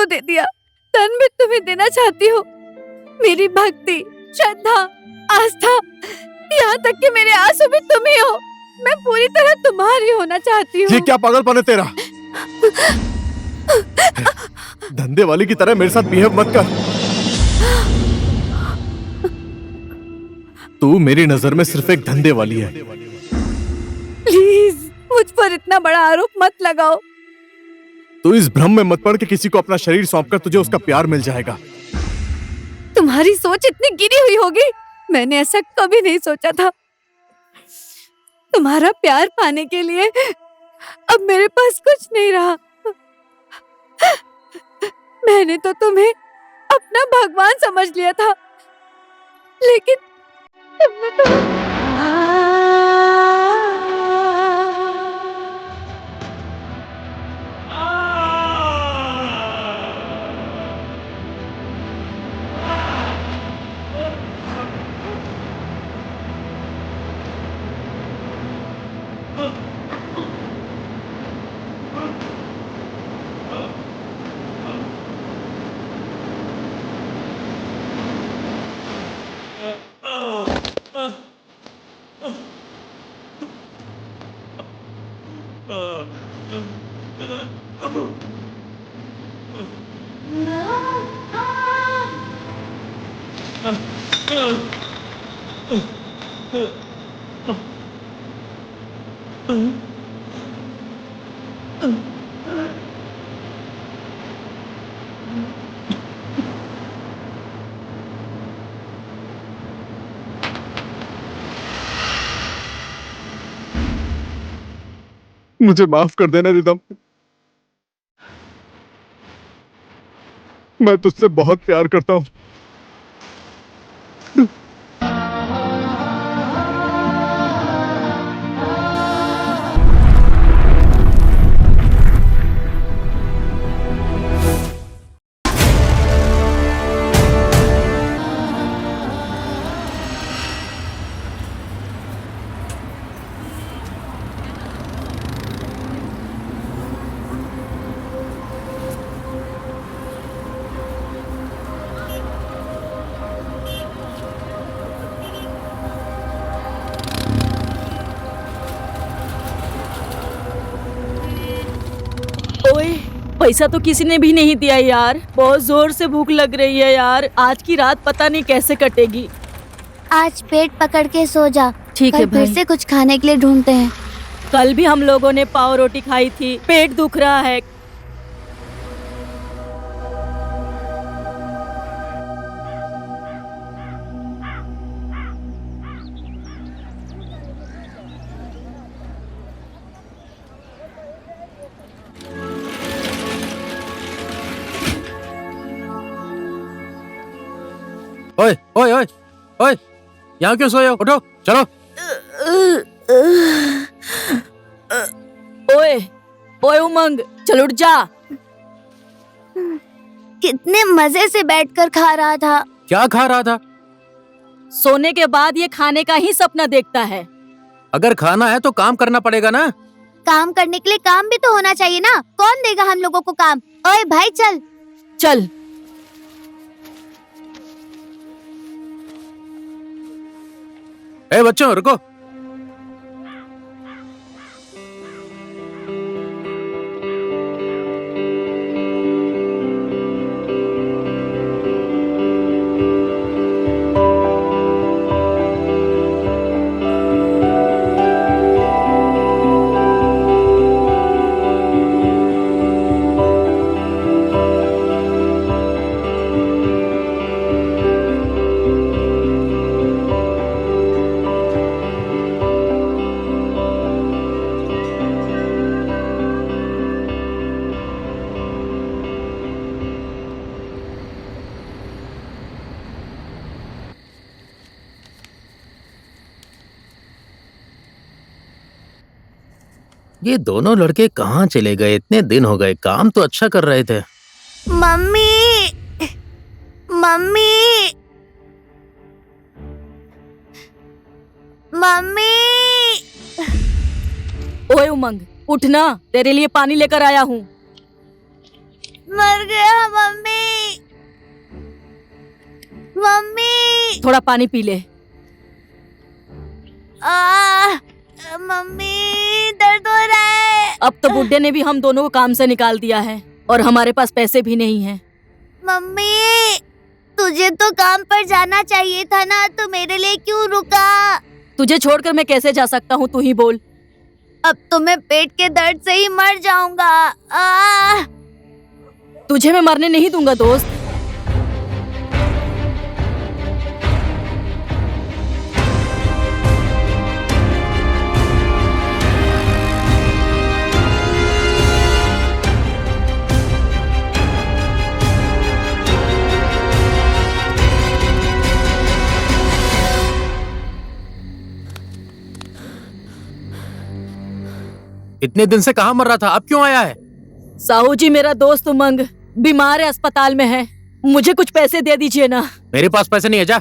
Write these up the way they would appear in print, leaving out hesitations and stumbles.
दे दिया, धन भी तुम्हें देना चाहती हो। मेरी भक्ति, श्रद्धा, आस्था, यहाँ तक कि मेरे आंसू भी तुम ही हो। मैं पूरी तरह तुम्हारी होना चाहती हूँ। ये क्या पागलपन है तेरा? धंधे वाली की तरह मेरे साथ बिहेव मत कर। तू मेरी नजर में सिर्फ एक धंधे वाली है। प्लीज मुझ पर इतना बड़ा आरोप मत लगाओ। तू इस भ्रम में मत पड़ कि किसी को अपना शरीर सौंपकर तुझे उसका प्यार मिल जाएगा। तुम्हारी सोच इतनी गिरी हुई होगी, मैंने ऐसा कभी नहीं सोचा था। तुम्हारा प्यार पाने के लिए अब मेरे पास कुछ नहीं रहा। मैंने तो तुम्हें अपना भगवान समझ लिया था, लेकिन तुमने तो मुझे माफ कर देना रिदम। मैं तुझसे बहुत प्यार करता हूँ। पैसा तो किसी ने भी नहीं दिया यार। बहुत जोर से भूख लग रही है यार। आज की रात पता नहीं कैसे कटेगी। आज पेट पकड़ के सो जा। ठीक है फिर भाई। से कुछ खाने के लिए ढूंढते हैं। कल भी हम लोगों ने पाव रोटी खाई थी। पेट दुख रहा है। ओए ओए ओए ओए, यहाँ क्यों सोए हो? उठो, चलो। ओए ओए उमंग, चल उठ जा। कितने मजे से बैठकर खा रहा था। क्या खा रहा था? सोने के बाद ये खाने का ही सपना देखता है। अगर खाना है तो काम करना पड़ेगा ना। काम करने के लिए काम भी तो होना चाहिए ना। कौन देगा हम लोगों को काम? ओए भाई चल चल। ए बच्चों रुको। ये दोनों लड़के कहाँ चले गए? इतने दिन हो गए, काम तो अच्छा कर रहे थे। Mummy mummy mummy. ओए उमंग, उठना, तेरे लिए पानी लेकर आया हूँ। मर गया मम्मी। मम्मी थोड़ा पानी पी ले। मम्मी दर्द हो रहा है। अब तो बुड्ढे ने भी हम दोनों को काम से निकाल दिया है और हमारे पास पैसे भी नहीं हैं। मम्मी तुझे तो काम पर जाना चाहिए था ना, तो मेरे लिए क्यों रुका? तुझे छोड़कर मैं कैसे जा सकता हूँ, तू ही बोल। अब तो मैं पेट के दर्द से ही मर जाऊंगा। तुझे मैं मरने नहीं दूंगा दोस्त। इतने दिन से कहाँ मर रहा था, अब क्यों आया है? साहू जी, मेरा दोस्त उमंग बीमार है, अस्पताल में है। मुझे कुछ पैसे दे दीजिए ना। मेरे पास पैसे नहीं है, जा।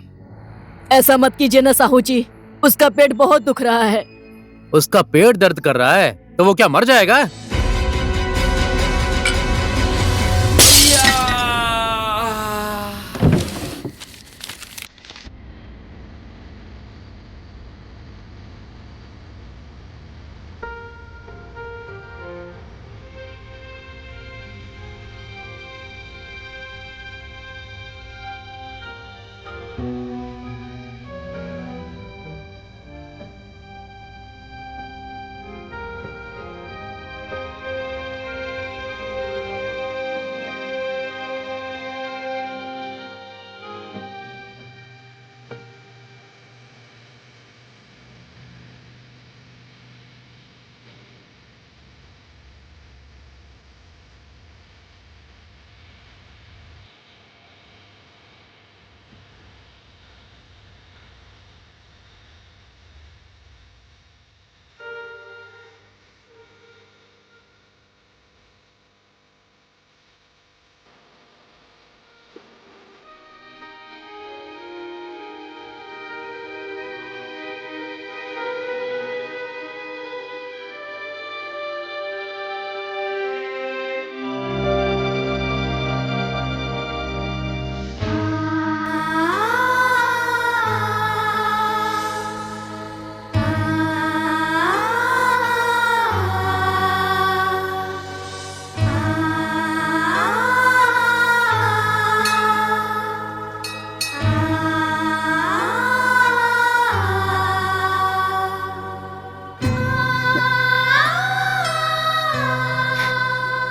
ऐसा मत कीजिए ना साहू जी, उसका पेट बहुत दुख रहा है। उसका पेट दर्द कर रहा है तो वो क्या मर जाएगा?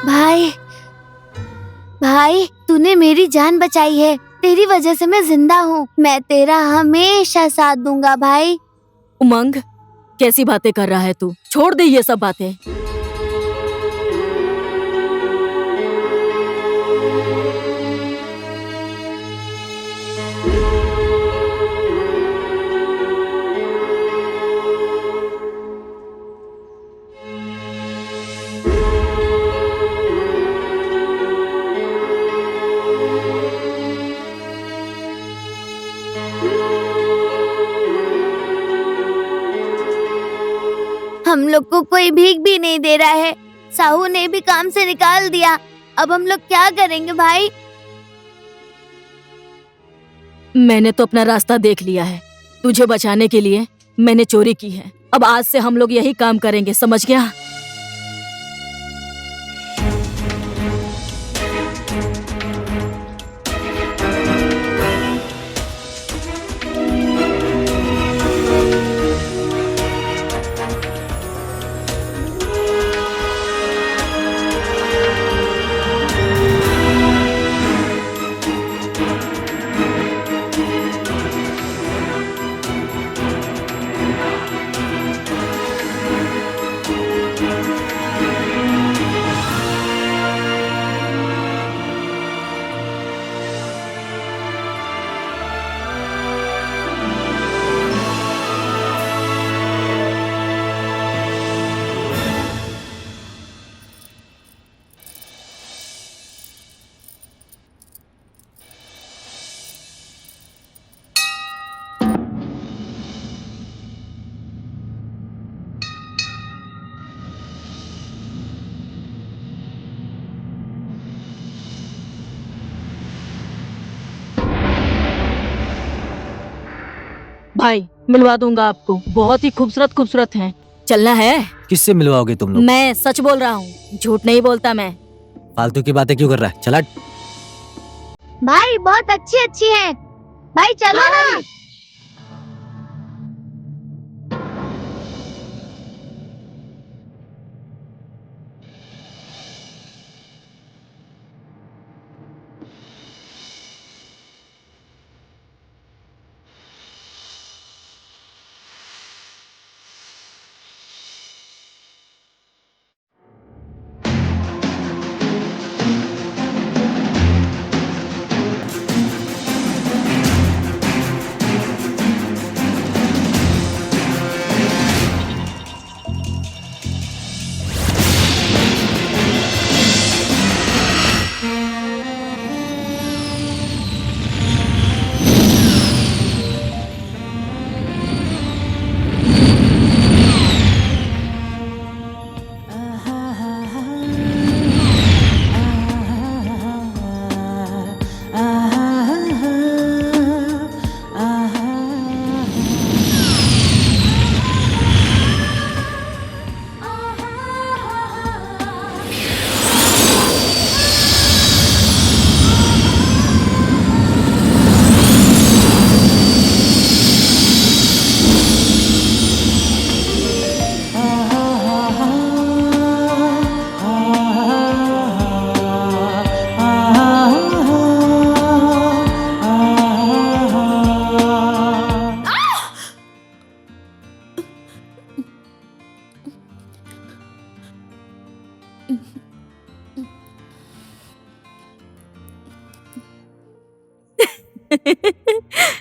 भाई भाई तूने मेरी जान बचाई है, तेरी वजह से मैं जिंदा हूँ। मैं तेरा हमेशा साथ दूंगा भाई। उमंग, कैसी बातें कर रहा है तू? छोड़ दे ये सब बातें। हम लोग को कोई भीख भी नहीं दे रहा है, साहू ने भी काम से निकाल दिया। अब हम लोग क्या करेंगे भाई? मैंने तो अपना रास्ता देख लिया है। तुझे बचाने के लिए मैंने चोरी की है। अब आज से हम लोग यही काम करेंगे, समझ गया? भाई मिलवा दूंगा आपको, बहुत ही खूबसूरत खूबसूरत हैं। चलना है? किससे मिलवाओगे तुम लोग? मैं सच बोल रहा हूँ, झूठ नहीं बोलता मैं। फालतू की बातें क्यों कर रहा है? चला। भाई बहुत अच्छी अच्छी है, भाई चलो ना।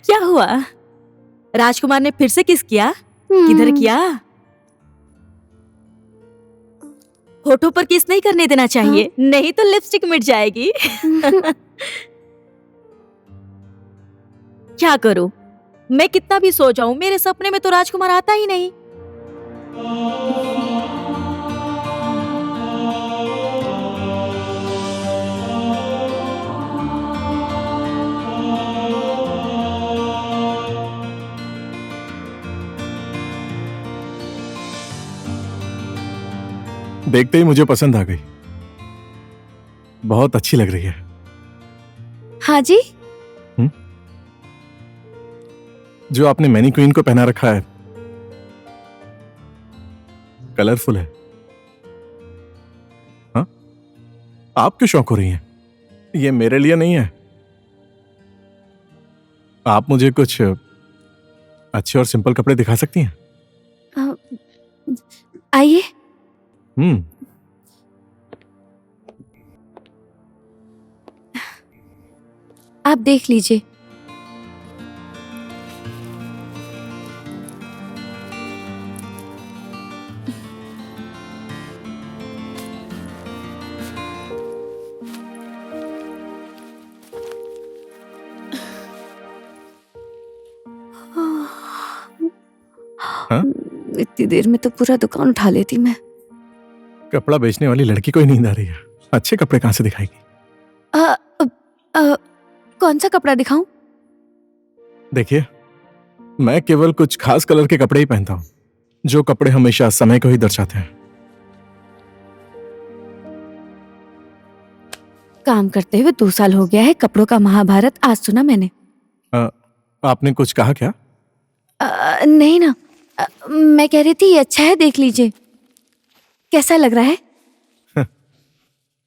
क्या हुआ? राजकुमार ने फिर से किस किया? किधर किया? होठों पर किस नहीं करने देना चाहिए, नहीं तो लिपस्टिक मिट जाएगी। क्या करूं? मैं कितना भी सो जाऊं, मेरे सपने में तो राजकुमार आता ही नहीं। देखते ही मुझे पसंद आ गई, बहुत अच्छी लग रही है। हाँ जी। जो आपने मैनीक्वीन को पहना रखा है कलरफुल है। हाँ, आप क्यों शौक हो रही हैं? ये मेरे लिए नहीं है। आप मुझे कुछ अच्छे और सिंपल कपड़े दिखा सकती हैं? आइए। आप देख लीजिए। इतनी देर में तो पूरा दुकान उठा लेती मैं। कपड़ा बेचने वाली लड़की को ही नींद आ रही है, अच्छे कपड़े कहां से दिखाएगी? कौन सा कपड़ा दिखाऊं? देखिए, मैं केवल कुछ खास कलर के कपड़े ही पहनता हूं, जो कपड़े हमेशा समय को ही दर्शाते हैं। काम करते हुए 2 साल हो गया है, कपड़ों का महाभारत आज सुना मैंने। आपने कुछ कहा क्या? नहीं ना, मैं कह रही थी ये अच्छा है, देख लीजिए कैसा लग रहा है।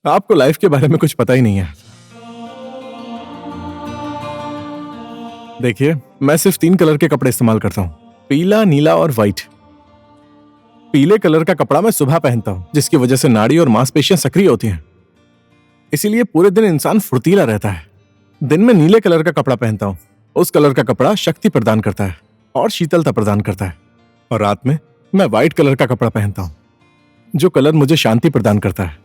आपको लाइफ के बारे में कुछ पता ही नहीं है। देखिए, मैं सिर्फ 3 कलर के कपड़े इस्तेमाल करता हूं, पीला, नीला और व्हाइट। पीले कलर का कपड़ा मैं सुबह पहनता हूं, जिसकी वजह से नाड़ी और मांसपेशियां सक्रिय होती हैं, इसीलिए पूरे दिन इंसान फुर्तीला रहता है। दिन में नीले कलर का कपड़ा पहनता हूं, उस कलर का कपड़ा शक्ति प्रदान करता है और शीतलता प्रदान करता है। और रात में मैं व्हाइट कलर का कपड़ा पहनता हूं, जो कलर मुझे शांति प्रदान करता है।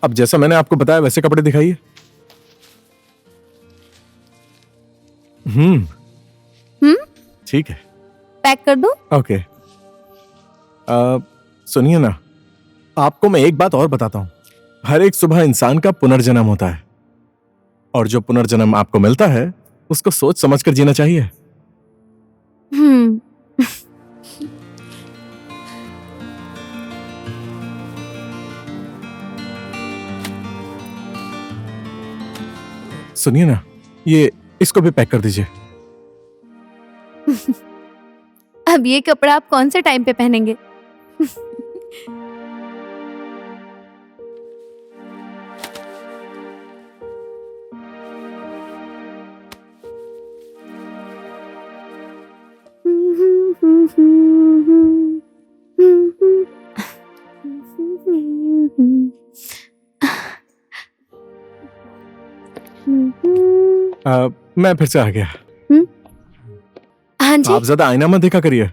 अब जैसा मैंने आपको बताया वैसे कपड़े दिखाइए। ठीक है, पैक कर दूं? ओके। सुनिए ना, आपको मैं एक बात और बताता हूं। हर एक सुबह इंसान का पुनर्जन्म होता है, और जो पुनर्जन्म आपको मिलता है उसको सोच समझकर जीना चाहिए। हम्म। सुनिए ना, ये इसको भी पैक कर दीजिए। अब ये कपड़ा आप कौन से टाइम पे पहनेंगे? मैं फिर से आ गया। हाँ जी। आप ज्यादा आईना मत देखा करिए,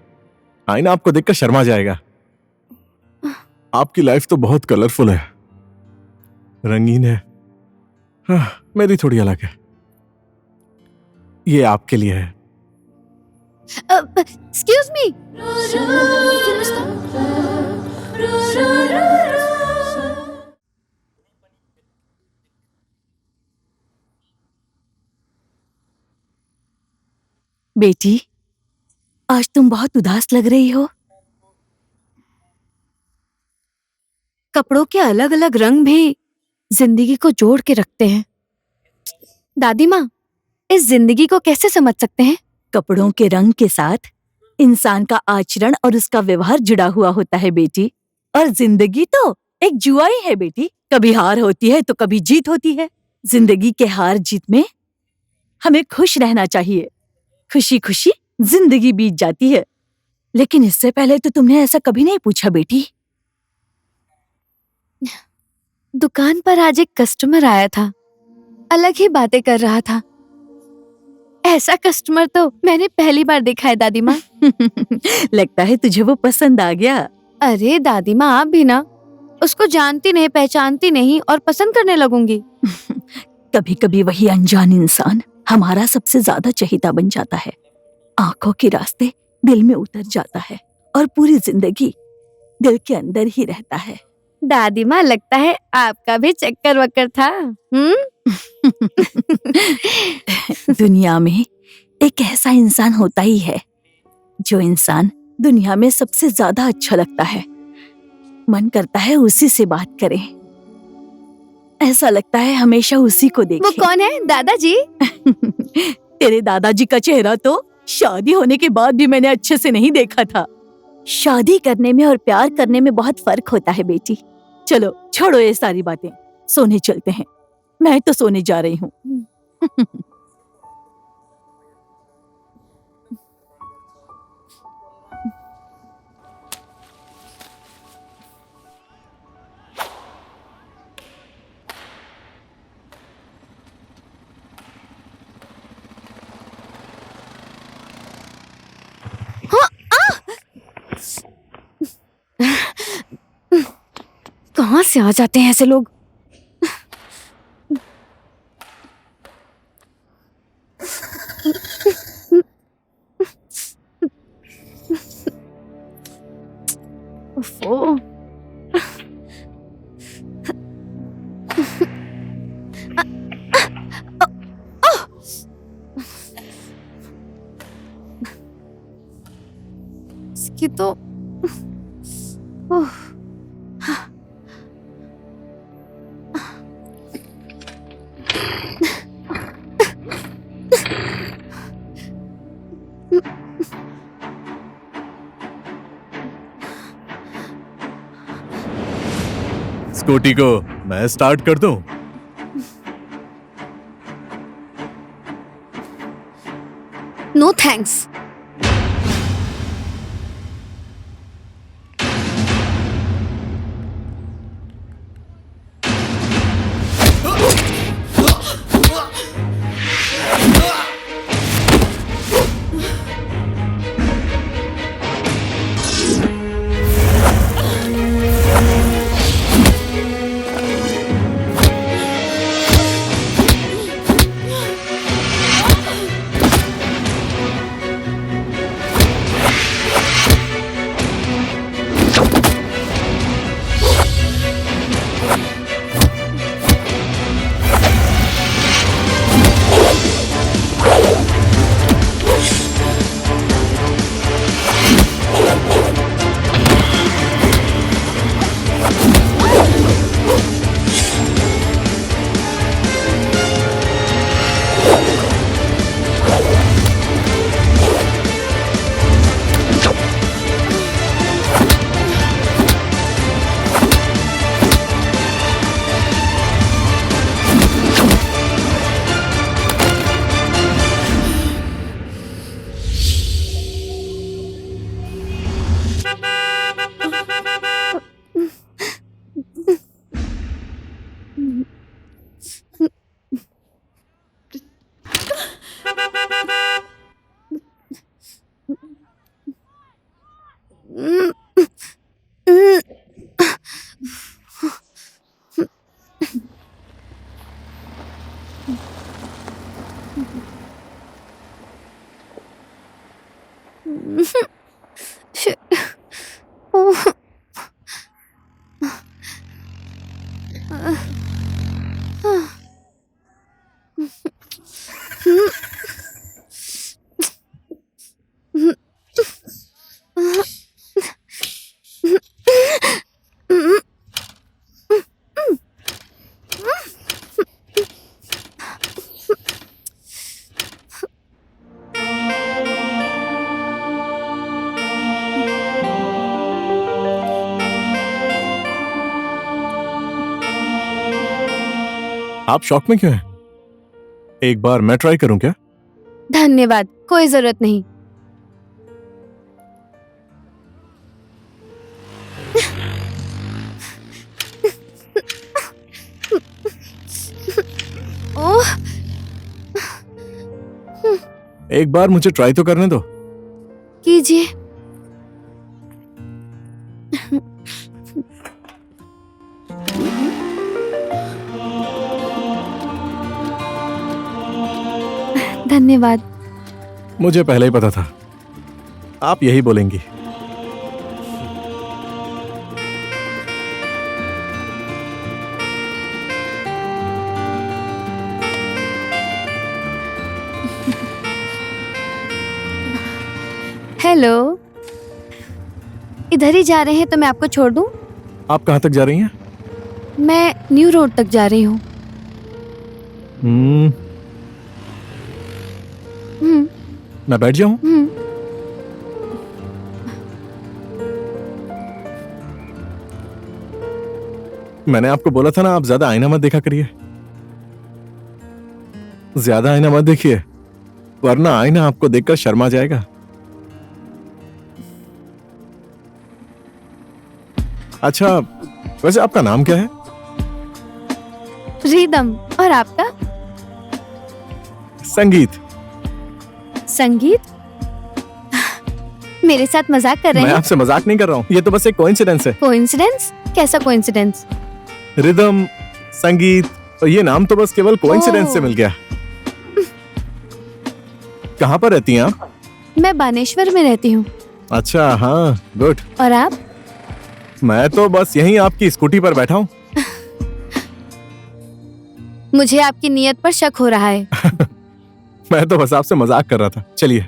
आईना आपको देखकर शर्मा जाएगा। आपकी लाइफ तो बहुत कलरफुल है, रंगीन है। हाँ, मेरी थोड़ी अलग है। ये आपके लिए है। Excuse me. बेटी, आज तुम बहुत उदास लग रही हो। कपड़ों के अलग अलग रंग भी जिंदगी को जोड़ के रखते हैं। दादी माँ, इस जिंदगी को कैसे समझ सकते हैं? कपड़ों के रंग के साथ इंसान का आचरण और उसका व्यवहार जुड़ा हुआ होता है बेटी। और जिंदगी तो एक जुआ ही है बेटी, कभी हार होती है तो कभी जीत होती है। जिंदगी के हार जीत में हमें खुश रहना चाहिए। खुशी खुशी जिंदगी बीत जाती है। लेकिन इससे पहले तो तुमने ऐसा कभी नहीं पूछा बेटी। दुकान पर आज एक कस्टमर आया था, अलग ही बातें कर रहा था। ऐसा कस्टमर तो मैंने पहली बार देखा है दादी माँ। लगता है तुझे वो पसंद आ गया। अरे दादी माँ, आप भी ना, उसको जानती नहीं, पहचानती नहीं और पसंद करने लगूंगी। कभी कभी वही अनजान इंसान हमारा सबसे ज्यादा चहेता बन जाता है। आंखों के रास्ते दिल में उतर जाता है और पूरी जिंदगी दिल के अंदर ही रहता है। दादी माँ, लगता है आपका भी चक्कर वक्कर था। दुनिया में एक ऐसा इंसान होता ही है जो इंसान दुनिया में सबसे ज्यादा अच्छा लगता है। मन करता है उसी से बात करें। ऐसा लगता है हमेशा उसी को देखें। वो कौन है दादाजी? तेरे दादाजी का चेहरा तो शादी होने के बाद भी मैंने अच्छे से नहीं देखा था। शादी करने में और प्यार करने में बहुत फर्क होता है बेटी। चलो छोड़ो ये सारी बातें, सोने चलते हैं। मैं तो सोने जा रही हूँ। कहाँ से आ जाते हैं ऐसे लोग? ओफो। इसकी तो स्कूटी को मैं स्टार्ट कर दूं? No thanks. आप शॉक में क्यों हैं? एक बार मैं ट्राई करूं क्या? धन्यवाद, कोई जरूरत नहीं। ओह, एक बार मुझे ट्राई तो करने दो। कीजिए। धन्यवाद। मुझे पहले ही पता था आप यही बोलेंगी। हेलो, इधर ही जा रहे हैं तो मैं आपको छोड़ दूं? आप कहाँ तक जा रही हैं? मैं न्यू रोड तक जा रही हूँ। मैं बैठ जाऊं? मैंने आपको बोला था ना, आप ज्यादा आईना मत देखा करिए। ज्यादा आईना मत देखिए, वरना आईना आपको देखकर शर्मा जाएगा। अच्छा, वैसे आपका नाम क्या है? रिदम। और आपका? संगीत। संगीत? मेरे साथ मजाक कर रहे मैं हैं? आपसे मजाक नहीं कर रहा हूँ, ये तो बस एक कोइंसिडेंस है। कोइंसिडेंस? कैसा कोइंसिडेंस? रिदम, संगीत, और ये नाम तो बस केवल कोइंसिडेंस से मिल गया। कहाँ पर रहती हैं आप? मैं बानेश्वर में रहती हूँ। अच्छा, हाँ, गुड। और आप? मैं तो बस यहीं आपकी स्कूटी पर बैठा हूँ। मुझे आपकी नियत पर शक हो रहा है। मैं तो बस आपसे मजाक कर रहा था। चलिए।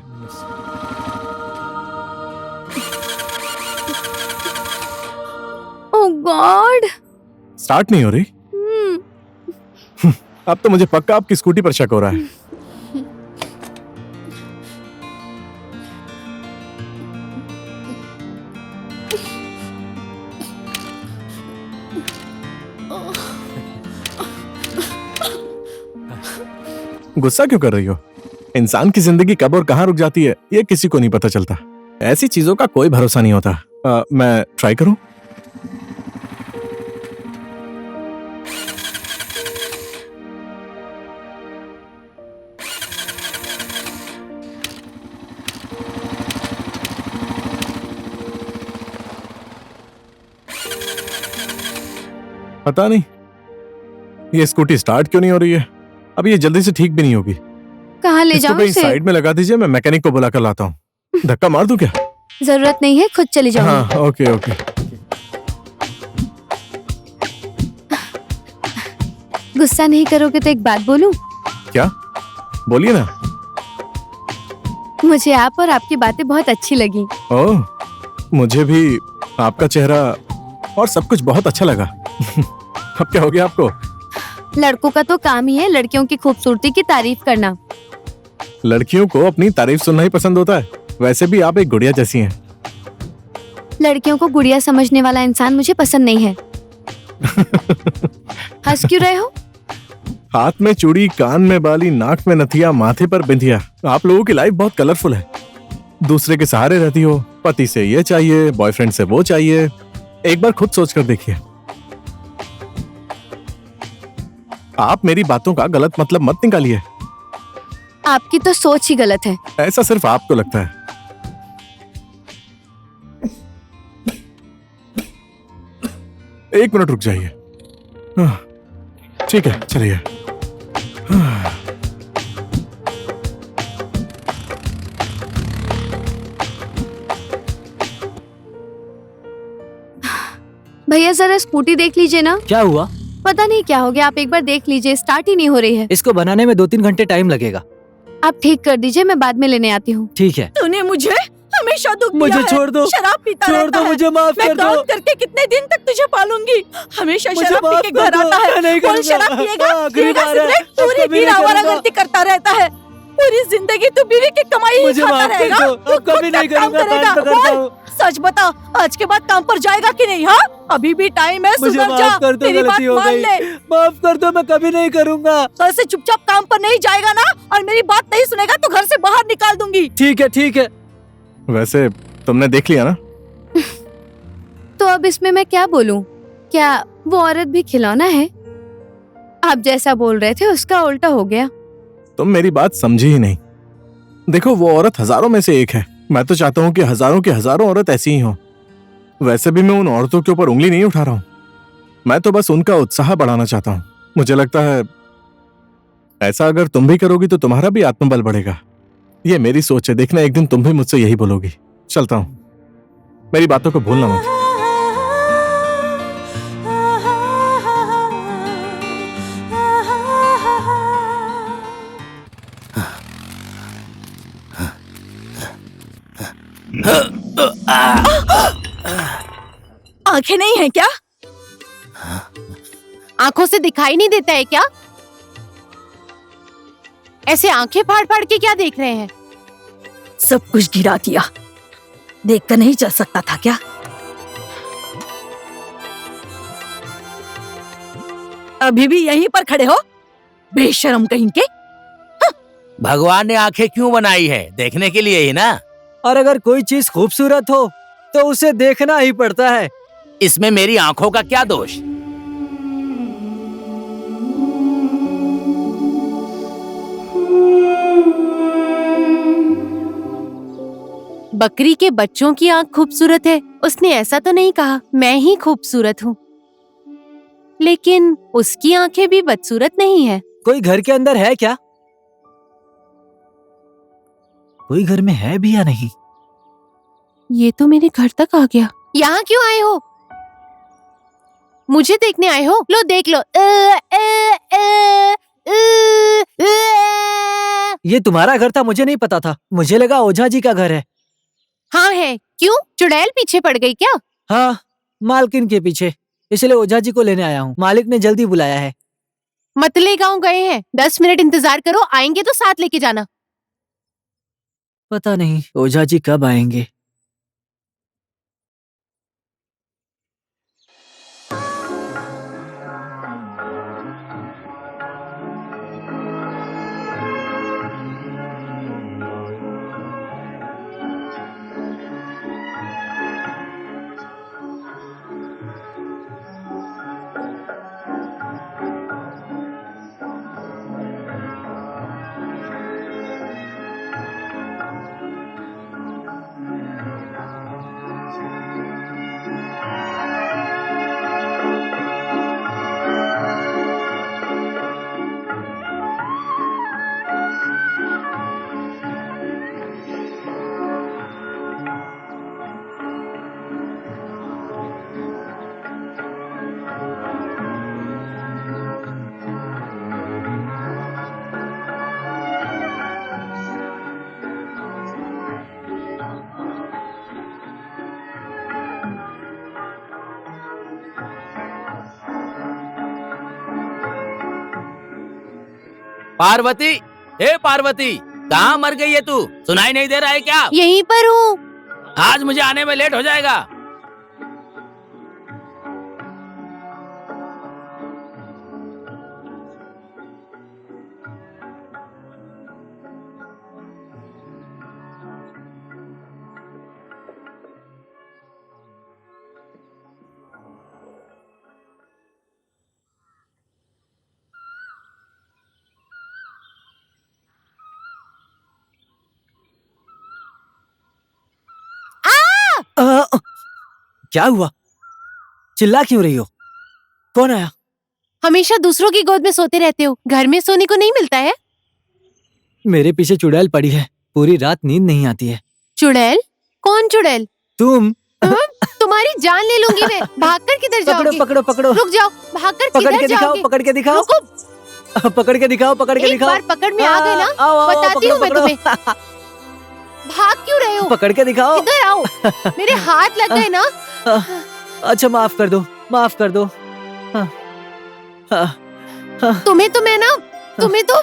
ओह गॉड। स्टार्ट नहीं हो रही? अब तो मुझे पक्का आपकी स्कूटी पर शक हो रहा है। गुस्सा क्यों कर रही हो? इंसान की जिंदगी कब और कहां रुक जाती है ये किसी को नहीं पता चलता। ऐसी चीजों का कोई भरोसा नहीं होता। मैं ट्राई करूं? पता नहीं ये स्कूटी स्टार्ट क्यों नहीं हो रही है। अब ये जल्दी से ठीक भी नहीं होगी। कहाँ ले इसको जाऊँ कहीं इसे? साइड में लगा दीजिए, मैं मैकेनिक को बुला कर लाता हूँ। धक्का मार दूं क्या? जरूरत नहीं है, खुद चली जाऊंगी। हाँ, ओके ओके। गुस्सा नहीं करोगे तो एक बात बोलूं? क्या? बोलिए ना। मुझे आप और आपकी बातें बहुत अच्छी लगी। ओह, मुझे भी आपका चेहरा और सब कुछ बहुत अच्छा लगा। अब क्या हो गया आपको? लड़कों का तो काम ही है लड़कियों की खूबसूरती की तारीफ करना। लड़कियों को अपनी तारीफ सुनना ही पसंद होता है। वैसे भी आप एक गुड़िया जैसी हैं। लड़कियों को गुड़िया समझने वाला इंसान मुझे पसंद नहीं है। हंस क्यों रहे हो? हाथ में चूड़ी, कान में बाली, नाक में नथिया, माथे पर बिंदिया। आप लोगों की लाइफ बहुत कलरफुल है। दूसरे के सहारे रहती हो, पति से ये चाहिए, बॉयफ्रेंड से वो चाहिए। एक बार खुद सोच कर देखिए। आप मेरी बातों का गलत मतलब मत निकालिए। आपकी तो सोच ही गलत है। ऐसा सिर्फ आपको लगता है। एक मिनट रुक जाइए। हाँ, ठीक है, चलिए। हाँ। भैया जरा स्कूटी देख लीजिए ना। क्या हुआ? पता नहीं क्या हो गया, आप एक बार देख लीजिए, स्टार्ट ही नहीं हो रही है। इसको बनाने में 2-3 घंटे टाइम लगेगा। आप ठीक कर दीजिए, मैं बाद में लेने आती हूँ। ठीक है। तूने मुझे हमेशा दुख दिया मुझे है। छोड़ दो। शराब पीता छोड़ रहता दो, है। मुझे माफ मैं कर दो। काम करके कितने दिन तक तुझे पालूंगी? हमेशा मुझे शराब पी माफ के कर घर दो। आता है। मैं नहीं कौन करूंगा। शराब पिएगा? आखिरी पिएगा बार है। सिगरेट? अब पूरी कभी दिन नहीं करूंगा। आवारागर्दी करता रहता है। पूरी जिंदगी तू बीवी की कमाई ही मुझे खाता माफ कर रहेगा। दो। तू अब कभी खुद नहीं का काम करूंगा, करेगा। काम पकड़ता बोल, हूँ। सच बता, आज के बाद काम पर जाएगा कि नहीं? हाँ, अभी भी टाइम है, मुझे सुधर जा। माफ कर दो, मेरी बात गलती हो मान गई। ले। माफ कर दो, मैं कभी नहीं करूंगा। कल से चुपचाप काम पर नहीं जाएगा ना, और मेरी बात नहीं सुनेगा तो घर से बाहर निकाल दूंगी। ठीक है, ठीक है। वैसे तुमने देख लिया ना? तो अब इसमें मैं क्या बोलूं? क्या वो औरत भी खिलौना है? आप जैसा बोल रहे थे उसका उल्टा हो गया। तुम मेरी बात समझी ही नहीं। देखो, वो औरत हजारों में से एक है। मैं तो चाहता हूँ कि हजारों की हजारों औरत ऐसी ही हों। वैसे भी मैं उन औरतों के ऊपर उंगली नहीं उठा रहा हूँ। मैं तो बस उनका उत्साह बढ़ाना चाहता हूँ। मुझे लगता है ऐसा अगर तुम भी करोगी तो तुम्हारा भी आत्मबल बढ़ेगा। ये मेरी सोच है, देखना एक दिन तुम भी मुझसे यही बोलोगी। चलता हूँ, मेरी बातों को भूलना मत। आंखें नहीं है क्या? आंखों से दिखाई नहीं देता है क्या? ऐसे आंखें फाड़ फाड़ के क्या देख रहे हैं? सब कुछ गिरा दिया। देख कर नहीं चल सकता था क्या? अभी भी यहीं पर खड़े हो, बेशरम कहीं के। भगवान ने आंखें क्यों बनाई है? देखने के लिए ही ना। और अगर कोई चीज खूबसूरत हो तो उसे देखना ही पड़ता है। इसमें मेरी आंखों का क्या दोष? बकरी के बच्चों की आंख खूबसूरत है, उसने ऐसा तो नहीं कहा। मैं ही खूबसूरत हूँ, लेकिन उसकी आंखें भी बदसूरत नहीं है। कोई घर के अंदर है क्या? कोई घर में है भी या नहीं? ये तो मेरे घर तक आ गया। यहाँ क्यों आए हो? मुझे देखने आए हो? लो देख लो। ये तुम्हारा घर था, मुझे नहीं पता था। मुझे लगा ओझा जी का घर है। हाँ है। क्यों, चुड़ैल पीछे पड़ गई क्या? हाँ, मालकिन के पीछे, इसलिए ओझा जी को लेने आया हूँ। मालिक ने जल्दी बुलाया है। मतले गांव गए हैं, 10 मिनट इंतजार करो, आएंगे तो साथ लेके जाना। पता नहीं ओझा जी कब आएंगे। पार्वती, हे पार्वती, कहाँ मर गई है तू? सुनाई नहीं दे रहा है क्या? यहीं पर हूँ। आज मुझे आने में लेट हो जाएगा। क्या हुआ? चिल्ला क्यों रही हो? कौन आया? हमेशा दूसरों की गोद में सोते रहते हो, घर में सोने को नहीं मिलता है? मेरे पीछे चुड़ैल पड़ी है, पूरी रात नींद नहीं आती है। चुड़ैल? कौन चुड़ैल? तुम। तुम्हारी जान ले लूंगी मैं। भागकर किधर पकड़ो जाओगी? पकड़ो पकड़ो। रुक जाओ, भागकर पकड़ किधर के दिखाओ, जाओगी? पकड़ के दिखाओ। रुको, पकड़ के दिखाओ, पकड़ के एक दिखाओ। बार पकड़ में आ गए ना, आओ, आओ, बताती पकड़ो, हूँ मैं पकड़ो। तुम्हें। भाग क्यों रहे हो? पकड़ के दिखाओ। इधर आओ, मेरे हाथ लग गए ना। अच्छा माफ कर दो, माफ कर दो। हाँ, हाँ, तुम्हें तो मैं ना, तुम्हें तो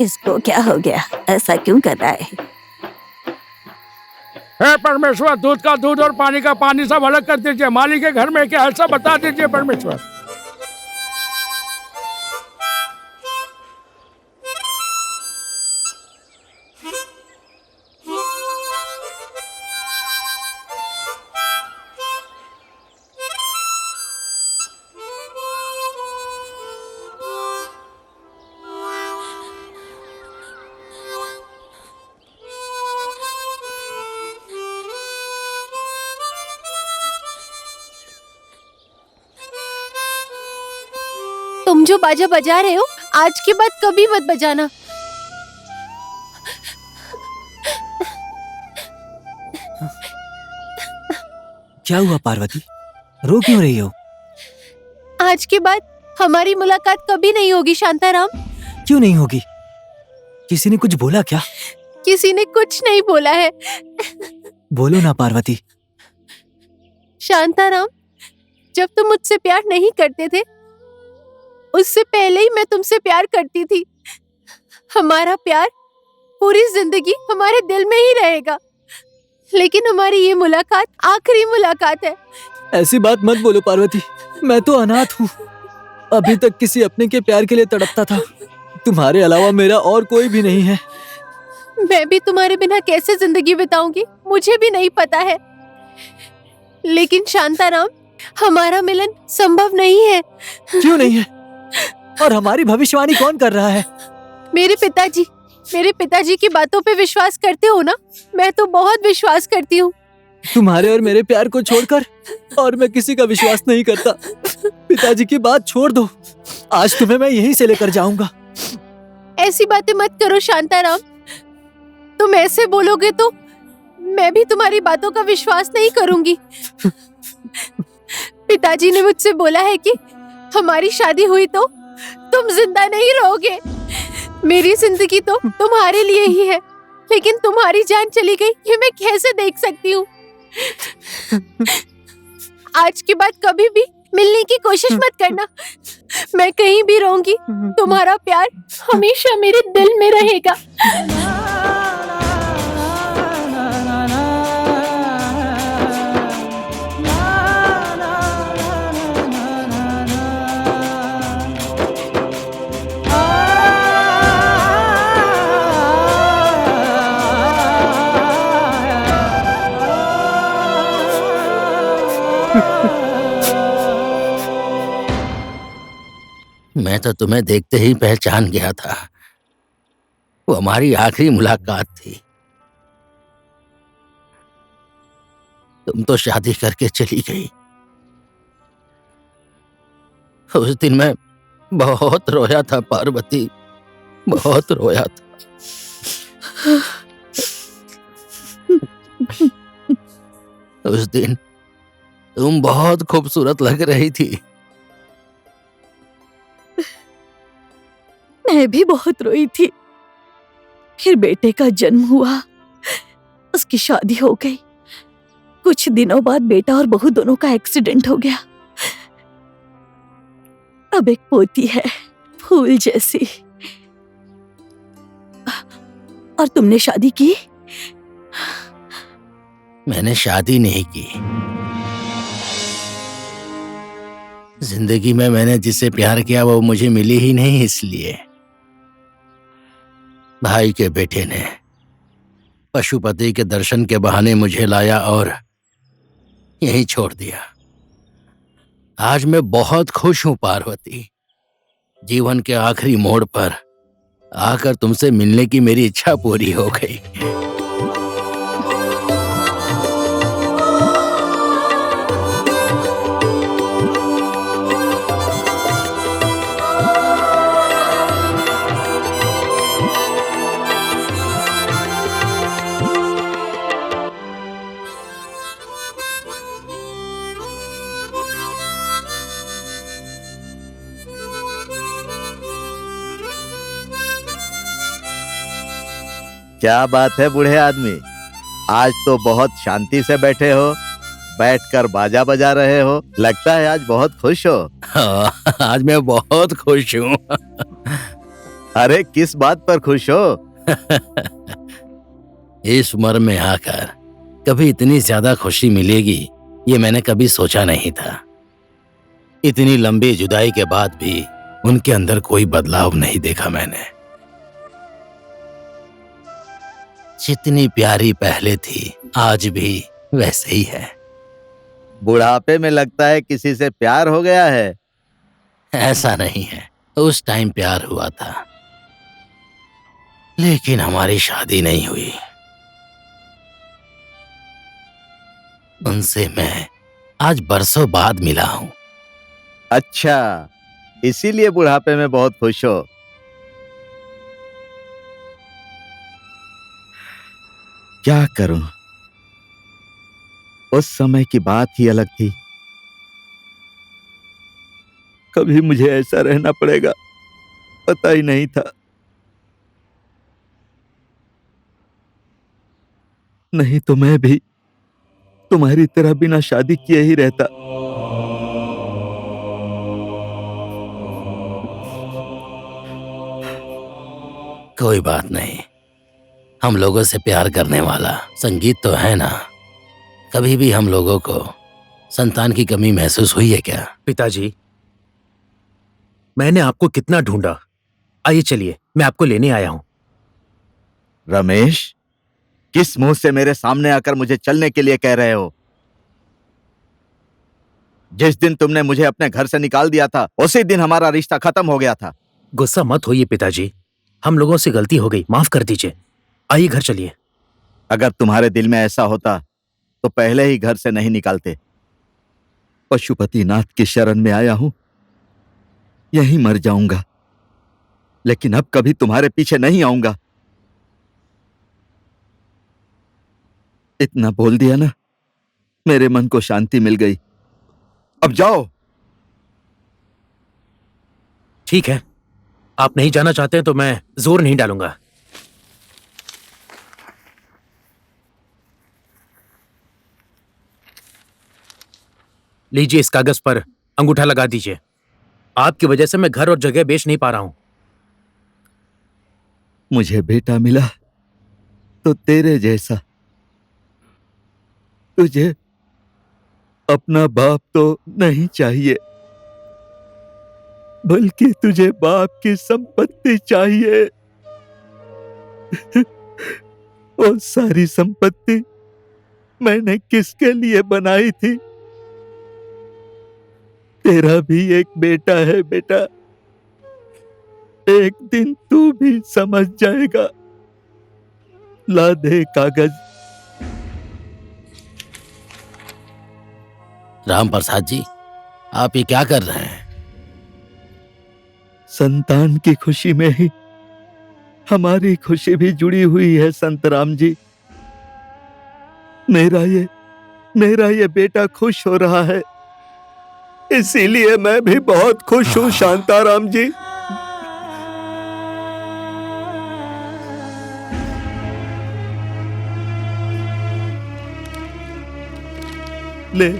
इसको क्या हो गया? ऐसा क्यों कर रहा है? हे परमेश्वर, दूध का दूध और पानी का पानी सब अलग कर दीजिए। माली के घर में क्या है सब बता दीजिए परमेश्वर। तुम जो बाजा बजा रहे हो, आज के बाद कभी मत बजाना। क्या हुआ पार्वती, रो क्यों रही हो? आज के बाद हमारी मुलाकात कभी नहीं होगी शांताराम। क्यों नहीं होगी? किसी ने कुछ बोला क्या? किसी ने कुछ नहीं बोला है। बोलो ना पार्वती। शांताराम, जब तुम मुझसे प्यार नहीं करते थे, उससे पहले ही मैं तुमसे प्यार करती थी। हमारा प्यार पूरी जिंदगी हमारे दिल में ही रहेगा, लेकिन हमारी ये मुलाकात आखिरी मुलाकात है। ऐसी बात मत बोलो पार्वती, मैं तो अनाथ हूँ। अभी तक किसी अपने के प्यार के लिए तड़पता था। तुम्हारे अलावा मेरा और कोई भी नहीं है। मैं भी तुम्हारे बिना कैसे जिंदगी बिताऊंगी, मुझे भी नहीं पता है। लेकिन शांताराम, हमारा मिलन संभव नहीं है। क्यों नहीं है? और हमारी भविष्यवाणी कौन कर रहा है? मेरे पिताजी की बातों पे विश्वास करते हो ना? मैं तो बहुत विश्वास करती हूँ। तुम्हारे और मेरे प्यार को छोड़कर और मैं किसी का विश्वास नहीं करता। पिताजी की बात छोड़ दो, आज तुम्हें मैं यहीं से लेकर जाऊंगा। ऐसी बातें मत करो शांताराम। तुम ऐसे बोलोगे तो मैं भी तुम्हारी बातों का विश्वास नहीं करूंगी। पिताजी ने मुझसे बोला है कि हमारी शादी हुई तो तुम जिंदा नहीं रहोगे। मेरी जिंदगी तो तुम्हारे लिए ही है, लेकिन तुम्हारी जान चली गई ये मैं कैसे देख सकती हूँ। आज के बाद कभी भी मिलने की कोशिश मत करना। मैं कहीं भी रहूंगी, तुम्हारा प्यार हमेशा मेरे दिल में रहेगा। मैं तो तुम्हें देखते ही पहचान गया था। वो हमारी आखिरी मुलाकात थी। तुम तो शादी करके चली गई। उस दिन मैं बहुत रोया था पार्वती, बहुत रोया था। उस दिन तुम बहुत खूबसूरत लग रही थी। मैं भी बहुत रोई थी। फिर बेटे का जन्म हुआ, उसकी शादी हो गई। कुछ दिनों बाद बेटा और बहू दोनों का एक्सीडेंट हो गया। अब एक पोती है, फूल जैसी। और तुमने शादी की? मैंने शादी नहीं की। जिंदगी में मैंने जिससे प्यार किया वो मुझे मिली ही नहीं, इसलिए भाई के बेटे ने पशुपति के दर्शन के बहाने मुझे लाया और यहीं छोड़ दिया। आज मैं बहुत खुश हूं पार्वती। जीवन के आखिरी मोड़ पर आकर तुमसे मिलने की मेरी इच्छा पूरी हो गई। क्या बात है बूढ़े आदमी, आज तो बहुत शांति से बैठे हो, बैठकर बाजा बजा रहे हो। लगता है आज बहुत खुश हो। हाँ, आज मैं बहुत खुश हूँ। अरे किस बात पर खुश हो? इस उम्र में आकर कभी इतनी ज्यादा खुशी मिलेगी ये मैंने कभी सोचा नहीं था। इतनी लंबी जुदाई के बाद भी उनके अंदर कोई बदलाव नहीं देखा मैंने। जितनी प्यारी पहले थी आज भी वैसे ही है। बुढ़ापे में लगता है किसी से प्यार हो गया है। ऐसा नहीं है, उस टाइम प्यार हुआ था लेकिन हमारी शादी नहीं हुई। उनसे मैं आज बरसों बाद मिला हूं। अच्छा, इसीलिए बुढ़ापे में बहुत खुश हो। क्या करूं, उस समय की बात ही अलग थी। कभी मुझे ऐसा रहना पड़ेगा पता ही नहीं था। नहीं तो मैं भी तुम्हारी तरह बिना शादी किए ही रहता। कोई बात नहीं, हम लोगों से प्यार करने वाला संगीत तो है ना। कभी भी हम लोगों को संतान की कमी महसूस हुई है क्या? पिताजी, मैंने आपको कितना ढूंढा। आइए चलिए, मैं आपको लेने आया हूं। रमेश, किस मुंह से मेरे सामने आकर मुझे चलने के लिए कह रहे हो? जिस दिन तुमने मुझे अपने घर से निकाल दिया था उसी दिन हमारा रिश्ता खत्म हो गया था। गुस्सा मत होइए पिताजी, हम लोगों से गलती हो गई, माफ कर दीजिए। आइए घर चलिए। अगर तुम्हारे दिल में ऐसा होता तो पहले ही घर से नहीं निकालते। पशुपति नाथ की शरण में आया हूं, यहीं मर जाऊंगा, लेकिन अब कभी तुम्हारे पीछे नहीं आऊंगा। इतना बोल दिया ना, मेरे मन को शांति मिल गई। अब जाओ। ठीक है, आप नहीं जाना चाहते तो मैं जोर नहीं डालूंगा। लीजिए, इस कागज पर अंगूठा लगा दीजिए। आपकी वजह से मैं घर और जगह बेच नहीं पा रहा हूं। मुझे बेटा मिला तो तेरे जैसा। तुझे अपना बाप तो नहीं चाहिए, बल्कि तुझे बाप की संपत्ति चाहिए। वो सारी संपत्ति मैंने किसके लिए बनाई थी? तेरा भी एक बेटा है बेटा, एक दिन तू भी समझ जाएगा। ला दे कागज। राम प्रसाद जी, आप ये क्या कर रहे हैं? संतान की खुशी में ही हमारी खुशी भी जुड़ी हुई है संतराम जी। मेरा ये बेटा खुश हो रहा है, इसीलिए मैं भी बहुत खुश हूं शांताराम जी। ले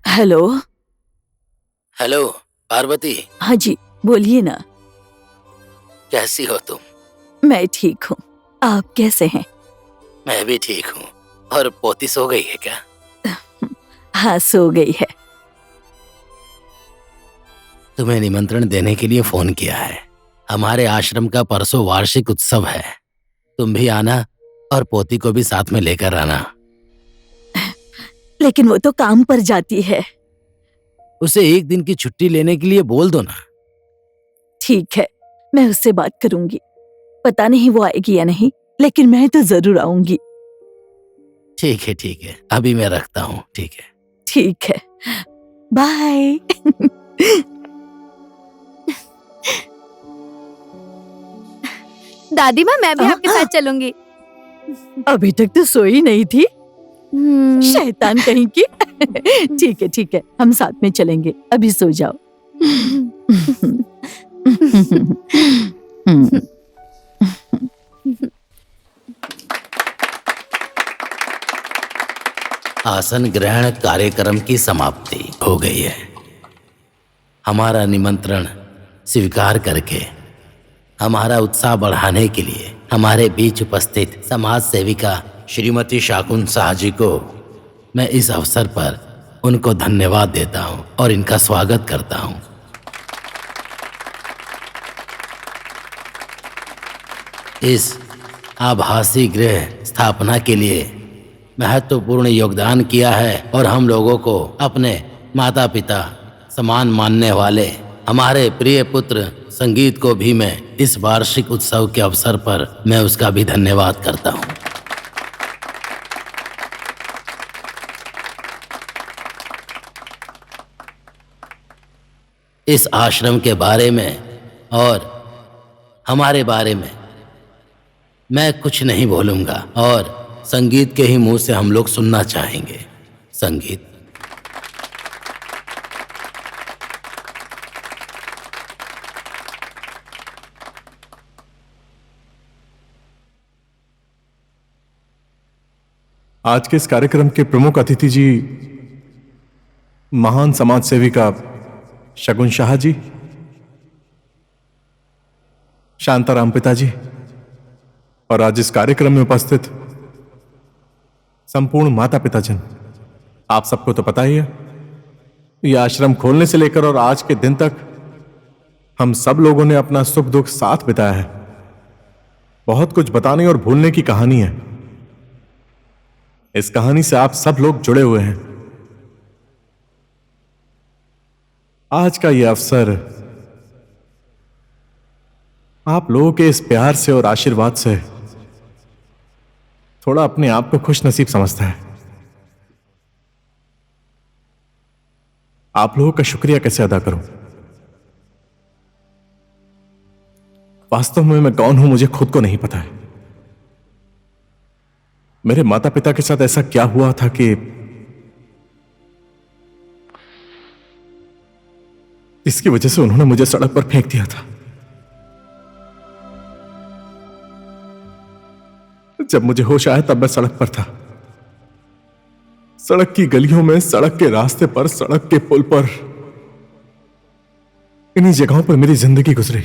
हेलो। हेलो पार्वती, हाँ जी, बोलिए ना। कैसी हो तुम? मैं ठीक हूँ, आप कैसे हैं? मैं भी ठीक हूँ। और पोती सो गई है क्या? हाँ, सो गई है। तुम्हें निमंत्रण देने के लिए फोन किया है। हमारे आश्रम का परसों वार्षिक उत्सव है, तुम भी आना और पोती को भी साथ में लेकर आना। लेकिन वो तो काम पर जाती है। उसे एक दिन की छुट्टी लेने के लिए बोल दो ना। ठीक है, मैं उससे बात करूंगी। पता नहीं वो आएगी या नहीं, लेकिन मैं तो जरूर आऊंगी। ठीक है, अभी मैं रखता हूँ। ठीक है। ठीक है, बाय। दादी माँ, मैं भी आपके साथ चलूंगी। अभी तक तो सोई नहीं थी, शैतान कहीं की। ठीक है, हम साथ में चलेंगे। अभी सो जाओ। आसन ग्रहण कार्यक्रम की समाप्ति हो गई है। हमारा निमंत्रण स्वीकार करके हमारा उत्साह बढ़ाने के लिए हमारे बीच उपस्थित समाज सेविका श्रीमती शाकुन शाह जी को मैं इस अवसर पर उनको धन्यवाद देता हूं और इनका स्वागत करता हूं। इस आभासी गृह स्थापना के लिए महत्वपूर्ण योगदान किया है और हम लोगों को अपने माता पिता समान मानने वाले हमारे प्रिय पुत्र संगीत को भी मैं इस वार्षिक उत्सव के अवसर पर मैं उसका भी धन्यवाद करता हूं। इस आश्रम के बारे में और हमारे बारे में मैं कुछ नहीं बोलूंगा और संगीत के ही मुंह से हम लोग सुनना चाहेंगे। संगीत। आज के इस कार्यक्रम के प्रमुख अतिथि जी महान समाज सेविका शगुन शाह जी, शांताराम पिताजी और आज इस कार्यक्रम में उपस्थित संपूर्ण माता पिताजन। आप सबको तो पता ही है, यह आश्रम खोलने से लेकर और आज के दिन तक हम सब लोगों ने अपना सुख दुख साथ बिताया है। बहुत कुछ बताने और भूलने की कहानी है। इस कहानी से आप सब लोग जुड़े हुए हैं। आज का यह अवसर आप लोगों के इस प्यार से और आशीर्वाद से थोड़ा अपने आप को खुश नसीब समझता है। आप लोगों का शुक्रिया कैसे अदा करूं? वास्तव में मैं कौन हूं मुझे खुद को नहीं पता है। मेरे माता पिता के साथ ऐसा क्या हुआ था कि इसकी वजह से उन्होंने मुझे सड़क पर फेंक दिया था। जब मुझे होश आया तब मैं सड़क पर था, सड़क की गलियों में, सड़क के रास्ते पर, सड़क के पुल पर। इन्हीं जगहों पर मेरी जिंदगी गुजरी।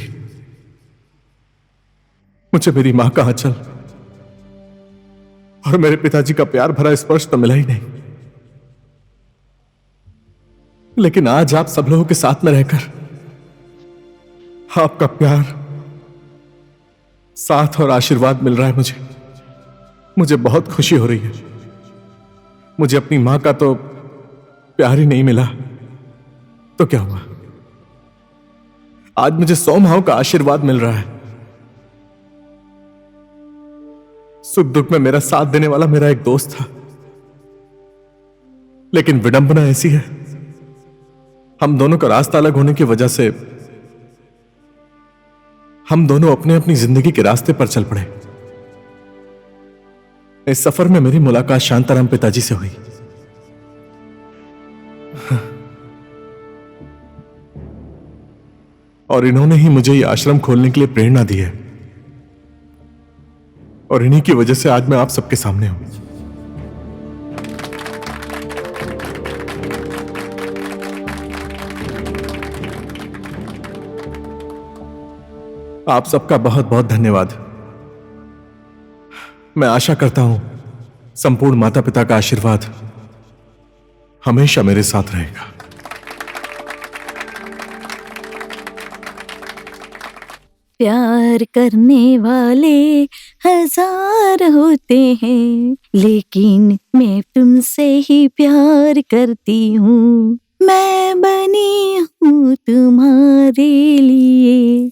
मुझे मेरी मां का आंचल और मेरे पिताजी का प्यार भरा स्पर्श तो मिला ही नहीं। लेकिन आज आप सब लोगों के साथ में रहकर आपका प्यार, साथ और आशीर्वाद मिल रहा है। मुझे बहुत खुशी हो रही है। मुझे अपनी मां का तो प्यार ही नहीं मिला तो क्या हुआ, आज मुझे 100 माओं का आशीर्वाद मिल रहा है। सुख दुख में मेरा साथ देने वाला मेरा एक दोस्त था, लेकिन विडंबना ऐसी है, हम दोनों का रास्ता अलग होने की वजह से हम दोनों अपने अपनी जिंदगी के रास्ते पर चल पड़े। इस सफर में मेरी मुलाकात शांताराम पिताजी से हुई। और इन्होंने ही मुझे ये आश्रम खोलने के लिए प्रेरणा दी है, और इन्हीं की वजह से आज मैं आप सबके सामने हूं। आप सबका बहुत बहुत धन्यवाद। मैं आशा करता हूं संपूर्ण माता पिता का आशीर्वाद हमेशा मेरे साथ रहेगा। प्यार करने वाले हजार होते हैं, लेकिन मैं तुमसे ही प्यार करती हूँ। मैं बनी हूँ तुम्हारे लिए।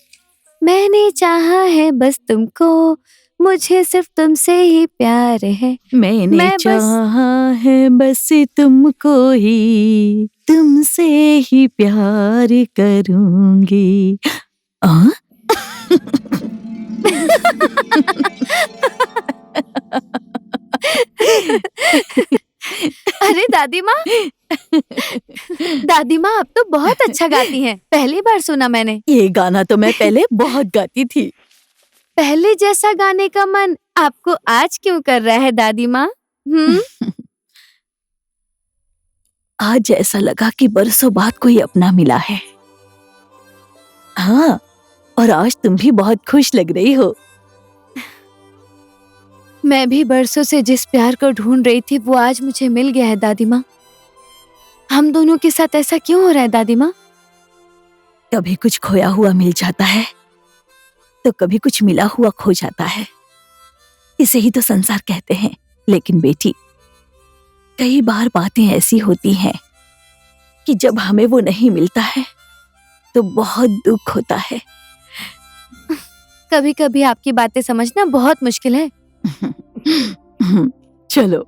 मैंने चाहा है बस तुमको, मुझे सिर्फ तुमसे ही प्यार है। मैंने चाहा है बस तुमको ही, तुमसे ही प्यार करूंगी। अरे दादी माँ, दादी माँ आप तो बहुत अच्छा गाती हैं। पहली बार सुना मैंने। ये गाना तो मैं पहले बहुत गाती थी। पहले जैसा गाने का मन आपको आज क्यों कर रहा है दादी माँ? आज ऐसा लगा कि बरसों बाद कोई अपना मिला है। हाँ, और आज तुम भी बहुत खुश लग रही हो। मैं भी बरसों से जिस प्यार को ढूंढ रही थी वो आज मुझे मिल गया है दादी माँ। हम दोनों के साथ ऐसा क्यों हो रहा है दादी माँ? कभी कुछ खोया हुआ मिल जाता है तो कभी कुछ मिला हुआ खो जाता है। इसे ही तो संसार कहते हैं। लेकिन बेटी, कई बार बातें ऐसी होती हैं कि जब हमें वो नहीं मिलता है तो बहुत दुख होता है। कभी कभी आपकी बातें समझना बहुत मुश्किल है। चलो,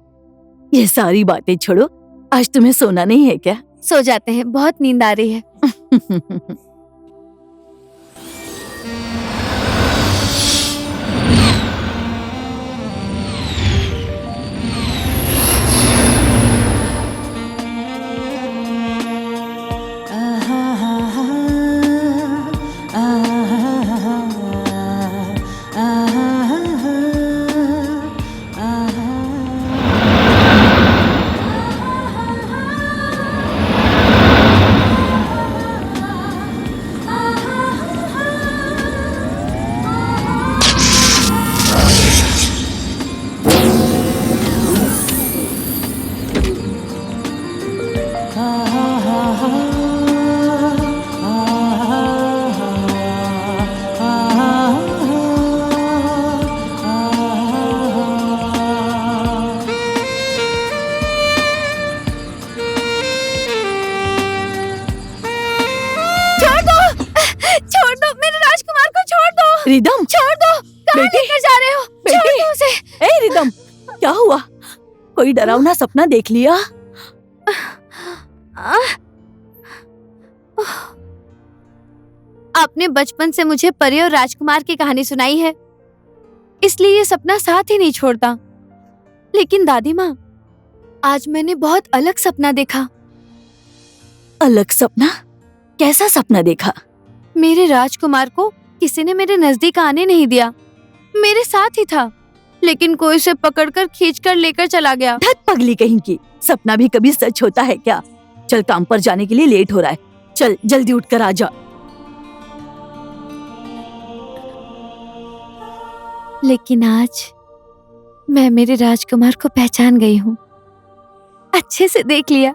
ये सारी बातें छोड़ो। आज तुम्हें सोना नहीं है क्या? सो जाते हैं, बहुत नींद आ रही है। रिदम, छोड़ दो। कहाँ लेकर जा रहे हो? छोड़ दो उसे। ए रिदम, क्या हुआ? कोई डरावना सपना देख लिया? आपने बचपन से मुझे परी और राजकुमार की कहानी सुनाई है, इसलिए ये सपना साथ ही नहीं छोड़ता। लेकिन दादी माँ, आज मैंने बहुत अलग सपना देखा। अलग सपना? कैसा सपना देखा? मेरे राजकुमार को किसी ने मेरे नजदीक आने नहीं दिया। मेरे साथ ही था, लेकिन कोई उसे पकड़कर खींचकर लेकर चला गया। धत पगली कहीं की, सपना भी कभी सच होता है क्या? चल, काम पर जाने के लिए लेट हो रहा है। चल जल्दी उठकर आ जा। लेकिन आज मैं मेरे राजकुमार को पहचान गई हूँ। अच्छे से देख लिया।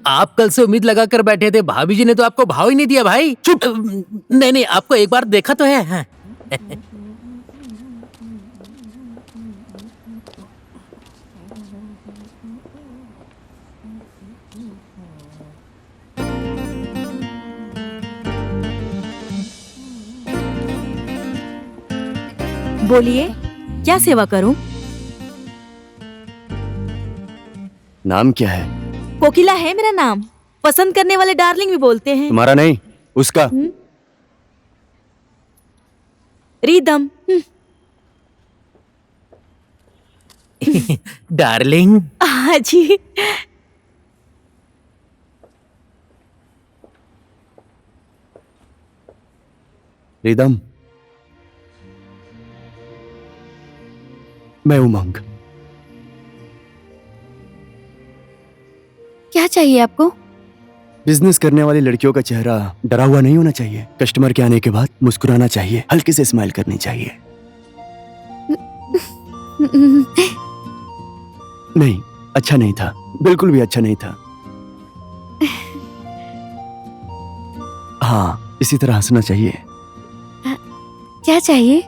आप कल से उम्मीद लगा कर बैठे थे, भाभी जी ने तो आपको भाव ही नहीं दिया भाई। चुप। नहीं नहीं, आपको एक बार देखा तो है। हाँ। बोलिए, क्या सेवा करूं? नाम क्या है? कोकिला है मेरा नाम। पसंद करने वाले डार्लिंग भी बोलते हैं। तुम्हारा नहीं, उसका। रिदम। डार्लिंग। हाँ जी। रिदम, मैं उमंग। क्या चाहिए आपको? बिजनेस करने वाली लड़कियों का चेहरा डरा हुआ नहीं होना चाहिए। कस्टमर के आने के बाद मुस्कुराना चाहिए, हल्के से स्माइल करनी चाहिए। नहीं, अच्छा नहीं था, बिल्कुल भी अच्छा नहीं था। हाँ, इसी तरह हंसना चाहिए। क्या चाहिए?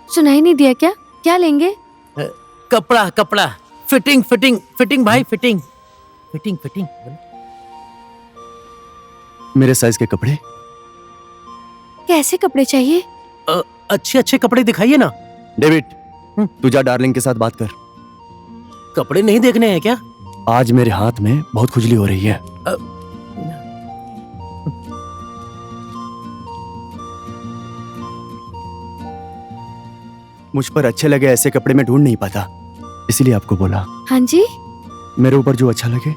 सुनाई नहीं दिया क्या? क्या लेंगे? कपड़ा कपड़ा, फिटिंग फिटिंग फिटिंग भाई, फिटिंग फिटिंग फिटिंग। मेरे साइज के कपड़े। कैसे कपड़े चाहिए? अच्छे अच्छे कपड़े दिखाइए ना। डेविड, तू जा डार्लिंग के साथ बात कर। कपड़े नहीं देखने हैं क्या? आज मेरे हाथ में बहुत खुजली हो रही है। मुझ पर अच्छे लगे ऐसे कपड़े में ढूंढ नहीं पाता, इसीलिए आपको बोला। हाँ जी। मेरे ऊपर जो अच्छा लगे।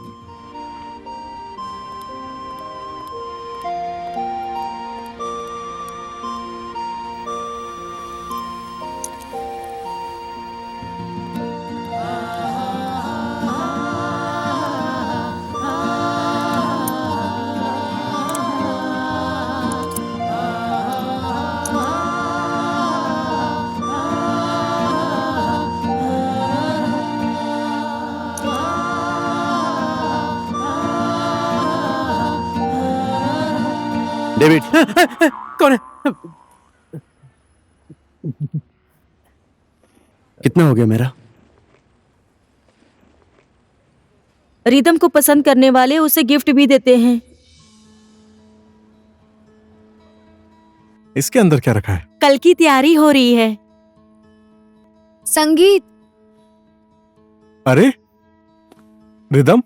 डेविड। कौन है? कितना हो गया मेरा? रिदम को पसंद करने वाले उसे गिफ्ट भी देते हैं। इसके अंदर क्या रखा है? कल की तैयारी हो रही है। संगीत। अरे रिदम,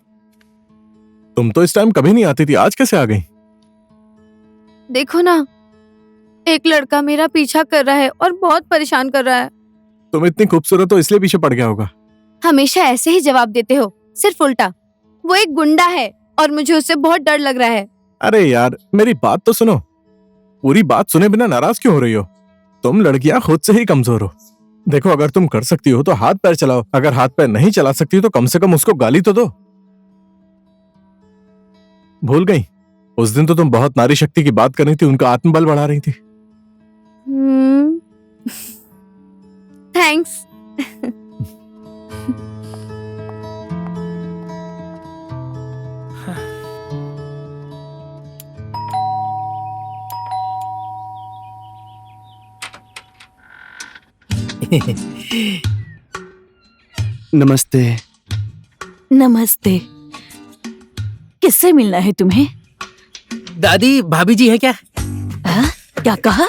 तुम तो इस टाइम कभी नहीं आती थी, आज कैसे आ गई? देखो ना, एक लड़का मेरा पीछा कर रहा है और बहुत परेशान कर रहा है। तुम इतनी खूबसूरत हो इसलिए पीछे पड़ गया होगा। हमेशा ऐसे ही जवाब देते हो, सिर्फ उल्टा। वो एक गुंडा है और मुझे उससे बहुत डर लग रहा है। अरे यार, मेरी बात तो सुनो। पूरी बात सुने बिना नाराज क्यों हो रही हो? तुम लड़कियां खुद से ही कमजोर हो। देखो, अगर तुम कर सकती हो तो हाथ पैर चलाओ, अगर हाथ पैर नहीं चला सकती तो कम से कम उसको गाली तो दो। भूल गई? उस दिन तो तुम बहुत नारी शक्ति की बात कर रही थी, उनका आत्मबल बढ़ा रही थी। थैंक्स। नमस्ते। नमस्ते। किससे मिलना है तुम्हें? दादी, भाभी जी है क्या? क्या कहा?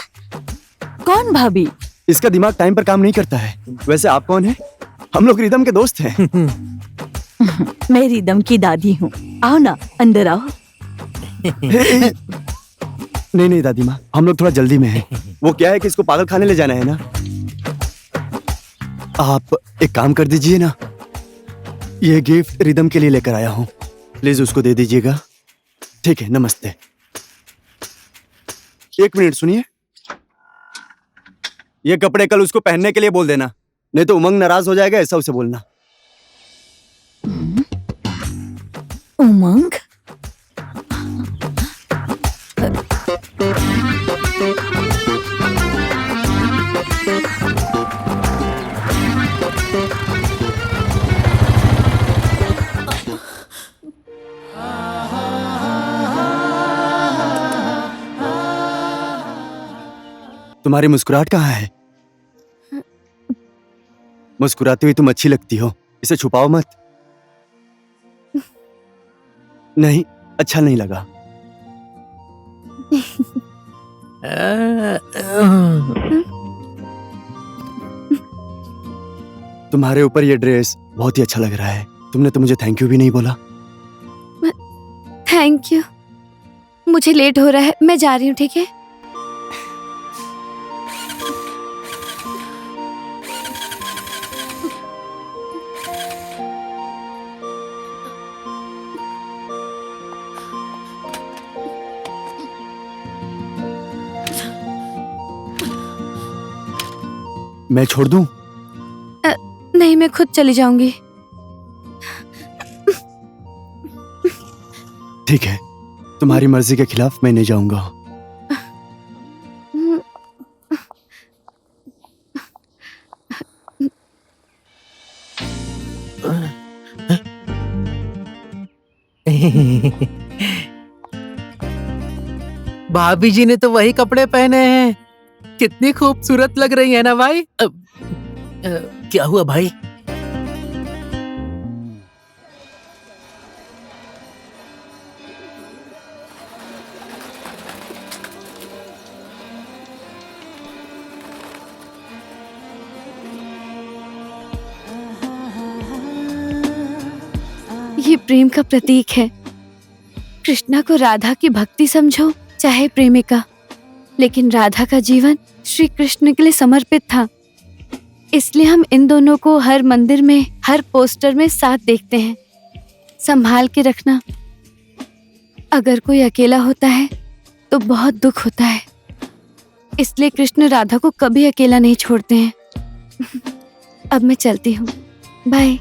कौन भाभी? इसका दिमाग टाइम पर काम नहीं करता है। वैसे आप कौन हैं? हम लोग रिदम के दोस्त हैं। मैं रिदम की दादी हूँ। आओ ना, अंदर आओ। नहीं नहीं दादी माँ, हम लोग थोड़ा जल्दी में हैं। वो क्या है कि इसको पागल खाने ले जाना है ना। आप एक काम कर दीजिए ना, ये गिफ्ट रिदम के लिए लेकर आया हूँ, प्लीज उसको दे दीजिएगा। ठीक है, नमस्ते। एक मिनट सुनिए, ये कपड़े कल उसको पहनने के लिए बोल देना, नहीं तो उमंग नाराज हो जाएगा, ऐसा उसे बोलना। उमंग? तुम्हारी मुस्कुराहट कहाँ है? मुस्कुराती हुई तुम अच्छी लगती हो, इसे छुपाओ मत। नहीं, अच्छा नहीं लगा। तुम्हारे ऊपर ये ड्रेस बहुत ही अच्छा लग रहा है। तुमने तो मुझे थैंक यू भी नहीं बोला। Thank you. मुझे लेट हो रहा है, मैं जा रही हूँ, ठीक है? मैं छोड़ दूं? नहीं, मैं खुद चली जाऊंगी। ठीक है, तुम्हारी मर्जी के खिलाफ मैं नहीं जाऊंगा। भाभी जी ने तो वही कपड़े पहने हैं। कितनी खूबसूरत लग रही है ना भाई। क्या हुआ भाई? ये प्रेम का प्रतीक है। कृष्णा को राधा की भक्ति समझो चाहे प्रेमिका, लेकिन राधा का जीवन श्री कृष्ण के लिए समर्पित था। इसलिए हम इन दोनों को हर मंदिर में, हर पोस्टर में साथ देखते हैं। संभाल के रखना। अगर कोई अकेला होता है तो बहुत दुख होता है। इसलिए कृष्ण राधा को कभी अकेला नहीं छोड़ते हैं। अब मैं चलती हूँ, बाय।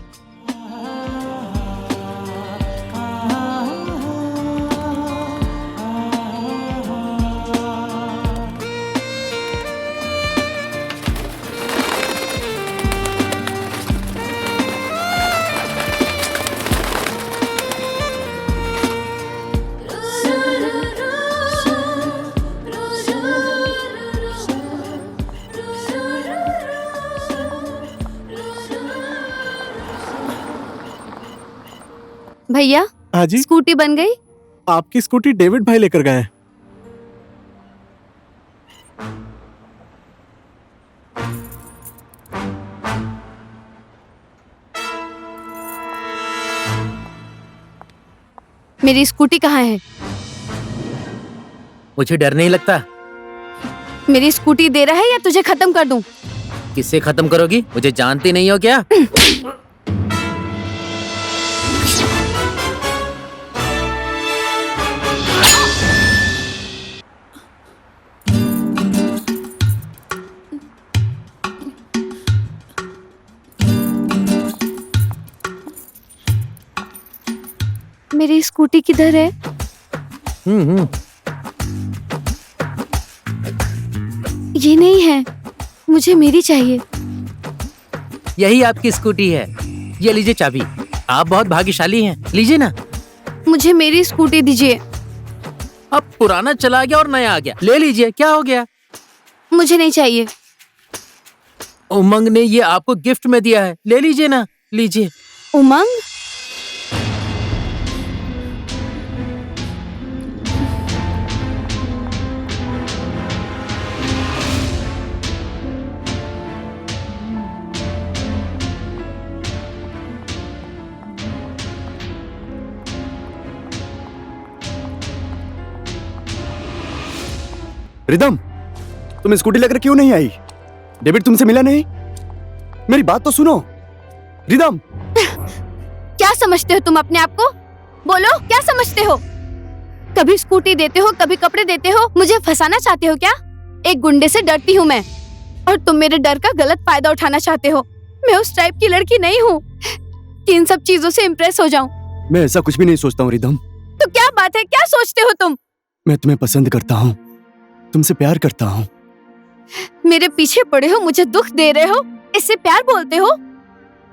भैया, हाँ जी, स्कूटी बन गई? आपकी स्कूटी डेविड भाई लेकर गए हैं। मेरी स्कूटी कहाँ है? मुझे डर नहीं लगता। मेरी स्कूटी दे रहा है या तुझे खत्म कर दूं? किससे खत्म करोगी? मुझे जानती नहीं हो क्या? मेरी स्कूटी किधर है? ये नहीं है, मुझे मेरी चाहिए। यही आपकी स्कूटी है। ये लीजिए चाबी। आप बहुत भाग्यशाली हैं। लीजिए ना। मुझे मेरी स्कूटी दीजिए। अब पुराना चला गया और नया आ गया। ले लीजिए, क्या हो गया? मुझे नहीं चाहिए। उमंग ने ये आपको गिफ्ट में दिया है। ले लीजिए ना, लीजिए। उमंग? रिदम, तुम स्कूटी लेकर क्यों नहीं आई? डेविड तुमसे मिला नहीं? मेरी बात तो सुनो। रिदम, क्या समझते हो तुम अपने आप को? बोलो, क्या समझते हो? कभी स्कूटी देते हो, कभी कपड़े देते हो। मुझे फंसाना चाहते हो क्या? एक गुंडे से डरती हूँ मैं, और तुम मेरे डर का गलत फायदा उठाना चाहते हो। मैं उस टाइप की लड़की नहीं हूँ कि इन सब चीजों से इम्प्रेस हो जाऊं। मैं ऐसा कुछ भी नहीं सोचता हूँ रिदम। तो क्या बात है? क्या सोचते हो तुम? मैं तुम्हें पसंद करता हूँ, तुमसे प्यार करता हूँ। मेरे पीछे पड़े हो, मुझे दुख दे रहे हो, इससे प्यार बोलते हो?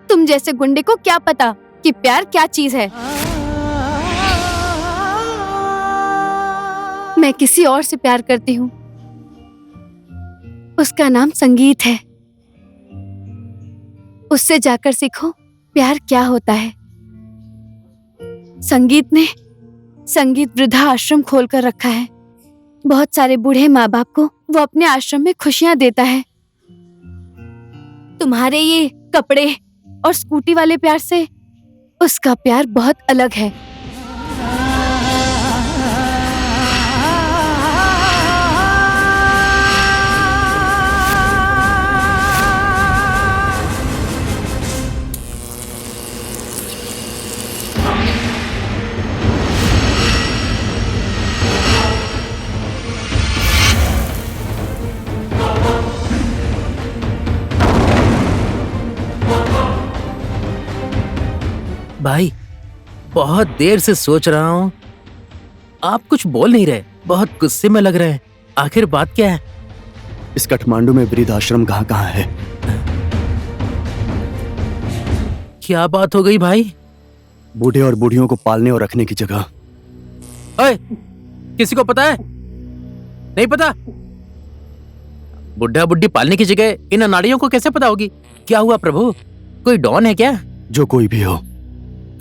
तुम जैसे गुंडे को क्या पता कि प्यार क्या चीज है। मैं किसी और से प्यार करती हूँ। उसका नाम संगीत है। उससे जाकर सीखो प्यार क्या होता है। संगीत ने संगीत वृद्धा आश्रम खोलकर रखा है। बहुत सारे बूढ़े माँ बाप को वो अपने आश्रम में खुशियां देता है। तुम्हारे ये कपड़े और स्कूटी वाले प्यार से उसका प्यार बहुत अलग है। भाई बहुत देर से सोच रहा हूँ, आप कुछ बोल नहीं रहे, बहुत गुस्से में लग रहे हैं। आखिर बात क्या है? इस काठमांडू में वृद्ध आश्रम कहाँ कहाँ है? क्या बात हो गई भाई? बूढ़े और बूढ़ियों को पालने और रखने की जगह। ओए, किसी को पता है? नहीं पता? बुढ़ा बुढ़ी पालने की जगह इन अनाड़ियों को कैसे पता होगी? क्या हुआ प्रभु, कोई डॉन है क्या? जो कोई भी हो,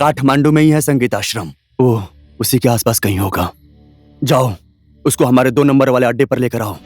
काठमांडू में ही है संगीत आश्रम। वो उसी के आसपास कहीं होगा। जाओ, उसको हमारे 2 नंबर वाले अड्डे पर लेकर आओ।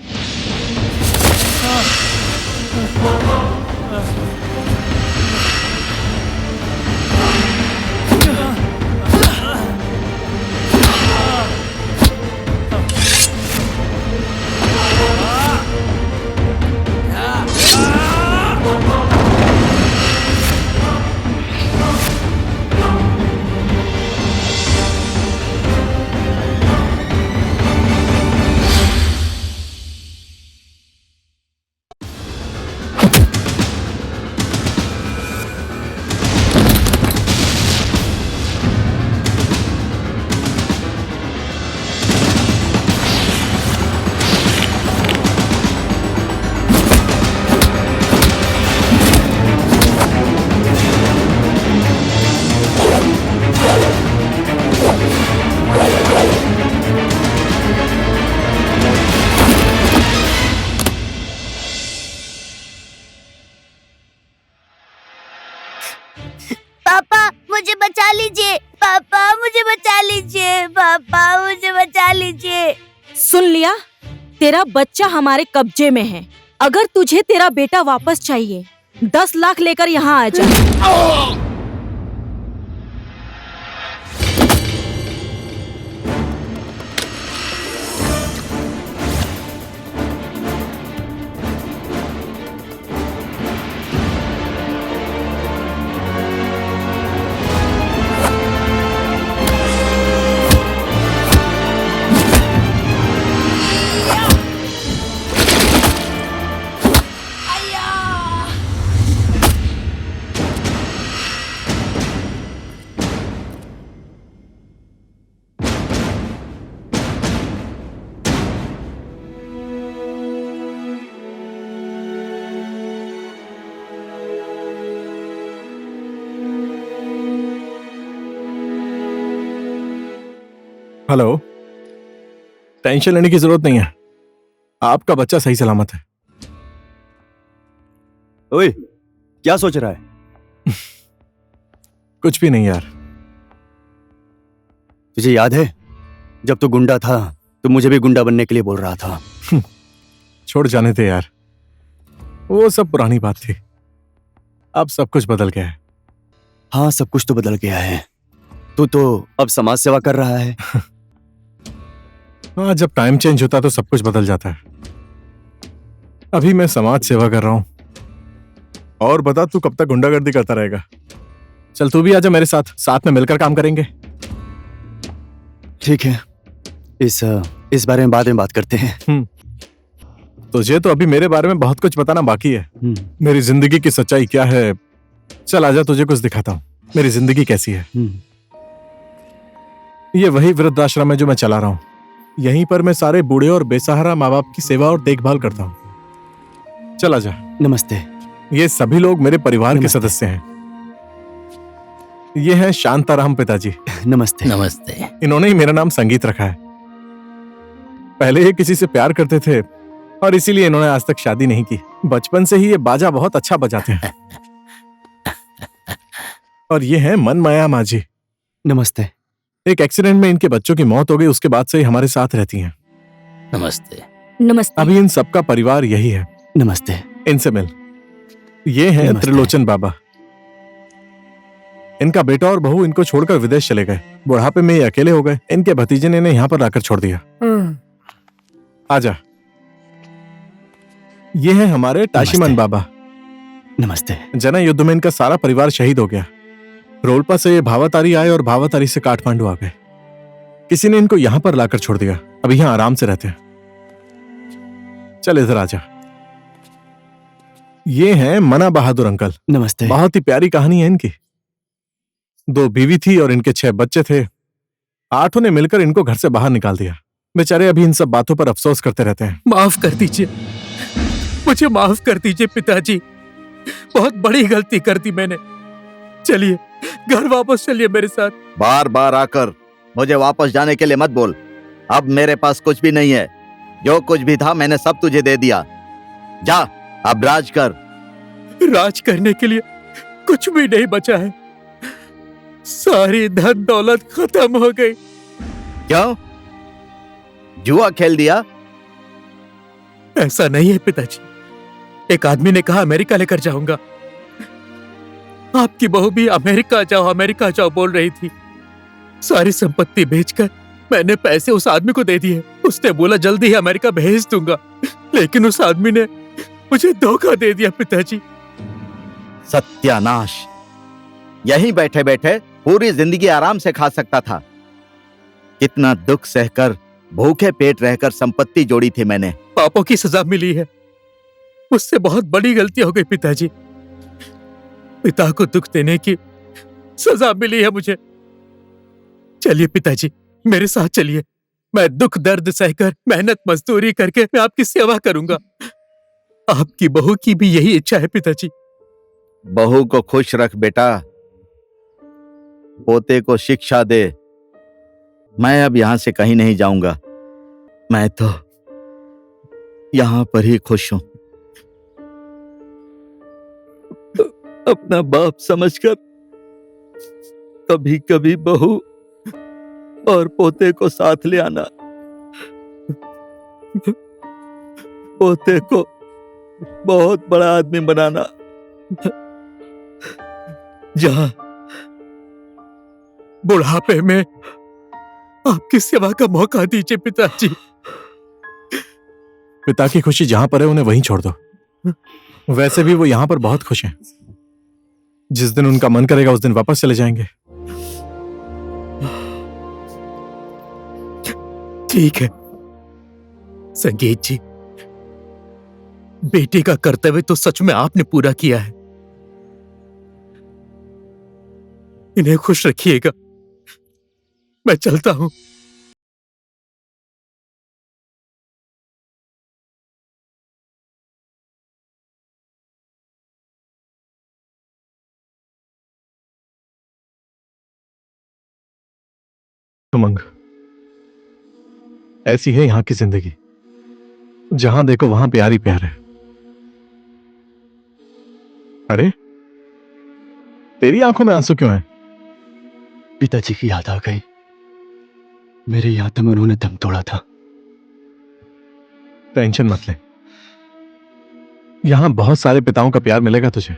पापा मुझे बचा लीजिए, पापा मुझे बचा लीजिए, पापा मुझे बचा लीजिए। सुन लिया, तेरा बच्चा हमारे कब्जे में है। अगर तुझे तेरा बेटा वापस चाहिए, 10 लाख लेकर यहाँ आ जा। हेलो, टेंशन लेने की जरूरत नहीं है। आपका बच्चा सही सलामत है। ओए, क्या सोच रहा है? कुछ भी नहीं यार। तुझे याद है जब तू गुंडा था तो मुझे भी गुंडा बनने के लिए बोल रहा था। छोड़ जाने दे यार, वो सब पुरानी बात थी। अब सब कुछ बदल गया है। हाँ, सब कुछ तो बदल गया है। तू तो अब समाज सेवा कर रहा है। हाँ, जब टाइम चेंज होता तो सब कुछ बदल जाता है। अभी मैं समाज सेवा कर रहा हूं। और बता, तू कब तक गुंडागर्दी करता रहेगा? चल तू भी आजा मेरे साथ, साथ में मिलकर काम करेंगे। ठीक है, इस बारे में बाद में बात करते हैं। तुझे तो अभी मेरे बारे में बहुत कुछ बताना बाकी है। मेरी जिंदगी की सच्चाई क्या है। चल आजा, तुझे कुछ दिखाता हूँ मेरी जिंदगी कैसी है। ये वही वृद्धाश्रम है जो मैं चला रहा हूँ। यहीं पर मैं सारे बूढ़े और बेसहारा माँ बाप की सेवा और देखभाल करता हूँ। चल आजा। नमस्ते। ये सभी लोग मेरे परिवार के सदस्य हैं। ये हैं शांताराम पिताजी। नमस्ते। नमस्ते। इन्होंने ही मेरा नाम संगीत रखा है। पहले ये किसी से प्यार करते थे और इसीलिए इन्होंने आज तक शादी नहीं की। बचपन से ही ये बाजा बहुत अच्छा बजाते हैं। और ये हैं मनमाया माझी। नमस्ते। एक एक्सीडेंट में इनके बच्चों की मौत हो गई, उसके बाद से ही हमारे साथ रहती हैं। नमस्ते। नमस्ते। अभी इन सबका परिवार यही है। नमस्ते। इनसे मिल। ये हैं नमस्ते। त्रिलोचन बाबा। इनका बेटा और बहू इनको छोड़कर विदेश चले गए। बुढ़ापे में ये अकेले हो गए। इनके भतीजे ने इन्हें यहाँ पर लाकर छोड़ दिया। आजा। ये हैं हमारे टाशीमन नमस्ते। बाबा। नमस्ते। जना युद्ध में इनका सारा परिवार शहीद हो गया। रोलपा से ये भावातारी आए और भावातारी से काठमांडू आ गए। किसी ने इनको यहां पर लाकर छोड़ दिया। अभी यहां आराम से रहते हैं। चल इधर आजा। ये हैं मना बहादुर अंकल। नमस्ते। बहुत ही प्यारी कहानी है इनकी। 2 बीवी थी और इनके 6 बच्चे थे। 8 ने मिलकर इनको घर से बाहर निकाल दिया। बेचारे अभी इन सब बातों पर अफसोस करते रहते हैं। माफ कर दीजिए, मुझे माफ कर दीजिए पिताजी। बहुत बड़ी गलती कर दी मैंने। चलिए घर वापस चलिए मेरे साथ। बार बार आकर मुझे वापस जाने के लिए मत बोल। अब मेरे पास कुछ भी नहीं है। जो कुछ भी था मैंने सब तुझे दे दिया। जा अब राज कर। राज करने के लिए कुछ भी नहीं बचा है। सारी धन दौलत खत्म हो गई। क्यों? जुआ खेल दिया? ऐसा नहीं है पिताजी। एक आदमी ने कहा अमेरिका लेकर जाऊंगा। आपकी बहू भी अमेरिका जाओ बोल रही थी। सारी संपत्ति बेचकर मैंने पैसे उस आदमी को दे दिए। उसने बोला जल्दी ही अमेरिका भेज दूंगा, लेकिन उस आदमी ने मुझे धोखा दे दिया पिताजी। सत्यानाश! यहीं बैठे बैठे पूरी जिंदगी आराम से खा सकता था। कितना दुख सहकर भूखे पेट रहकर संपत्ति जोड़ी थी मैंने। पापों की सजा मिली है। मुझसे बहुत बड़ी गलती हो गई पिताजी। पिता को दुख देने की सजा मिली है मुझे। चलिए पिताजी मेरे साथ चलिए। मैं दुख दर्द सहकर मेहनत मजदूरी करके मैं आपकी सेवा करूंगा। आपकी बहू की भी यही इच्छा है पिताजी। बहू को खुश रख बेटा, पोते को शिक्षा दे। मैं अब यहां से कहीं नहीं जाऊंगा। मैं तो यहां पर ही खुश हूं। अपना बाप समझकर कभी कभी बहू और पोते को साथ ले आना। पोते को बहुत बड़ा आदमी बनाना। जहां बुढ़ापे में आपकी सेवा का मौका दीजिए पिताजी। पिता की खुशी जहां पर है उन्हें वहीं छोड़ दो। वैसे भी वो यहां पर बहुत खुश हैं। जिस दिन उनका मन करेगा उस दिन वापस चले जाएंगे। ठीक है संगीत जी, बेटे का कर्तव्य तो सच में आपने पूरा किया है। इन्हें खुश रखिएगा। मैं चलता हूं। उमंग, ऐसी है यहां की जिंदगी। जहां देखो वहां प्यार ही प्यार है। अरे तेरी आंखों में आंसू क्यों है? पिताजी की याद आ गई। मेरे याद में उन्होंने दम तोड़ा था। टेंशन मत ले, यहां बहुत सारे पिताओं का प्यार मिलेगा तुझे।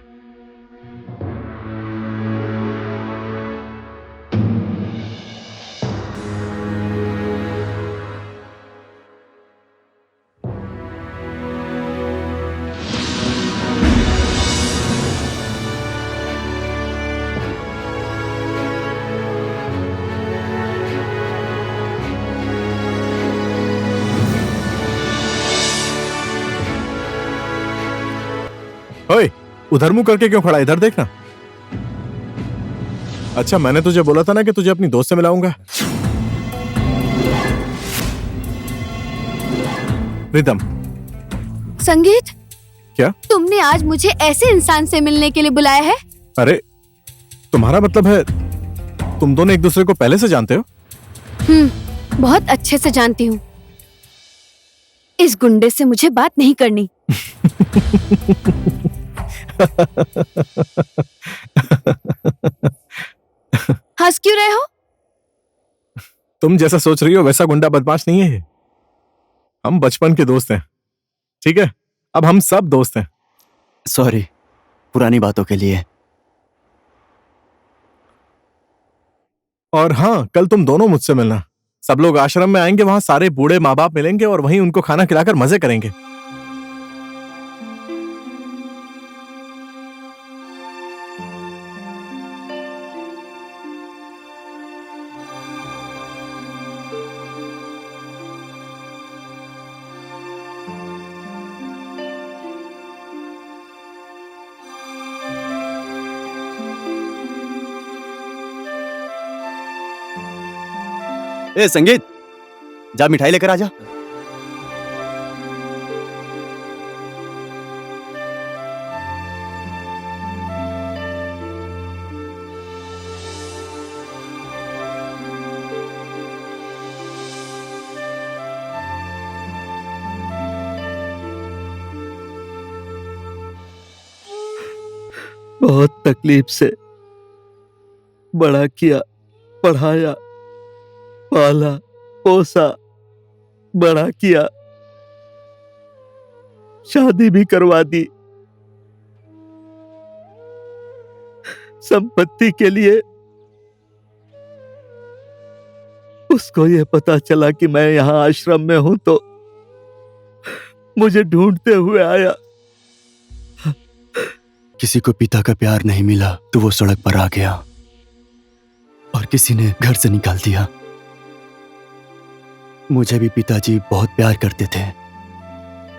ओए, उधर मुंह करके क्यों खड़ा? इधर देखना। अच्छा, मैंने तुझे बोला था ना कि तुझे अपनी दोस्त से मिलाऊंगा। रिदम। संगीत, क्या? तुमने आज मुझे ऐसे इंसान से मिलने के लिए बुलाया है? अरे तुम्हारा मतलब है तुम दोनों एक दूसरे को पहले से जानते हो? बहुत अच्छे से जानती हूँ। इस गुंडे से मुझे बात नहीं करनी। हंस क्यों रहे हो? तुम जैसा सोच रही हो वैसा गुंडा बदमाश नहीं है ये। हम बचपन के दोस्त हैं, ठीक है? अब हम सब दोस्त हैं। सॉरी पुरानी बातों के लिए। और हाँ, कल तुम दोनों मुझसे मिलना। सब लोग आश्रम में आएंगे, वहां सारे बूढ़े माँ बाप मिलेंगे और वहीं उनको खाना खिलाकर मजे करेंगे। ए संगीत, जा मिठाई लेकर आजा। बहुत तकलीफ से बड़ा किया, पढ़ाया, पाला, पोसा, बड़ा किया, शादी भी करवा दी। संपत्ति के लिए उसको ये पता चला कि मैं यहां आश्रम में हूं तो मुझे ढूंढते हुए आया। किसी को पिता का प्यार नहीं मिला तो वो सड़क पर आ गया और किसी ने घर से निकाल दिया। मुझे भी पिताजी बहुत प्यार करते थे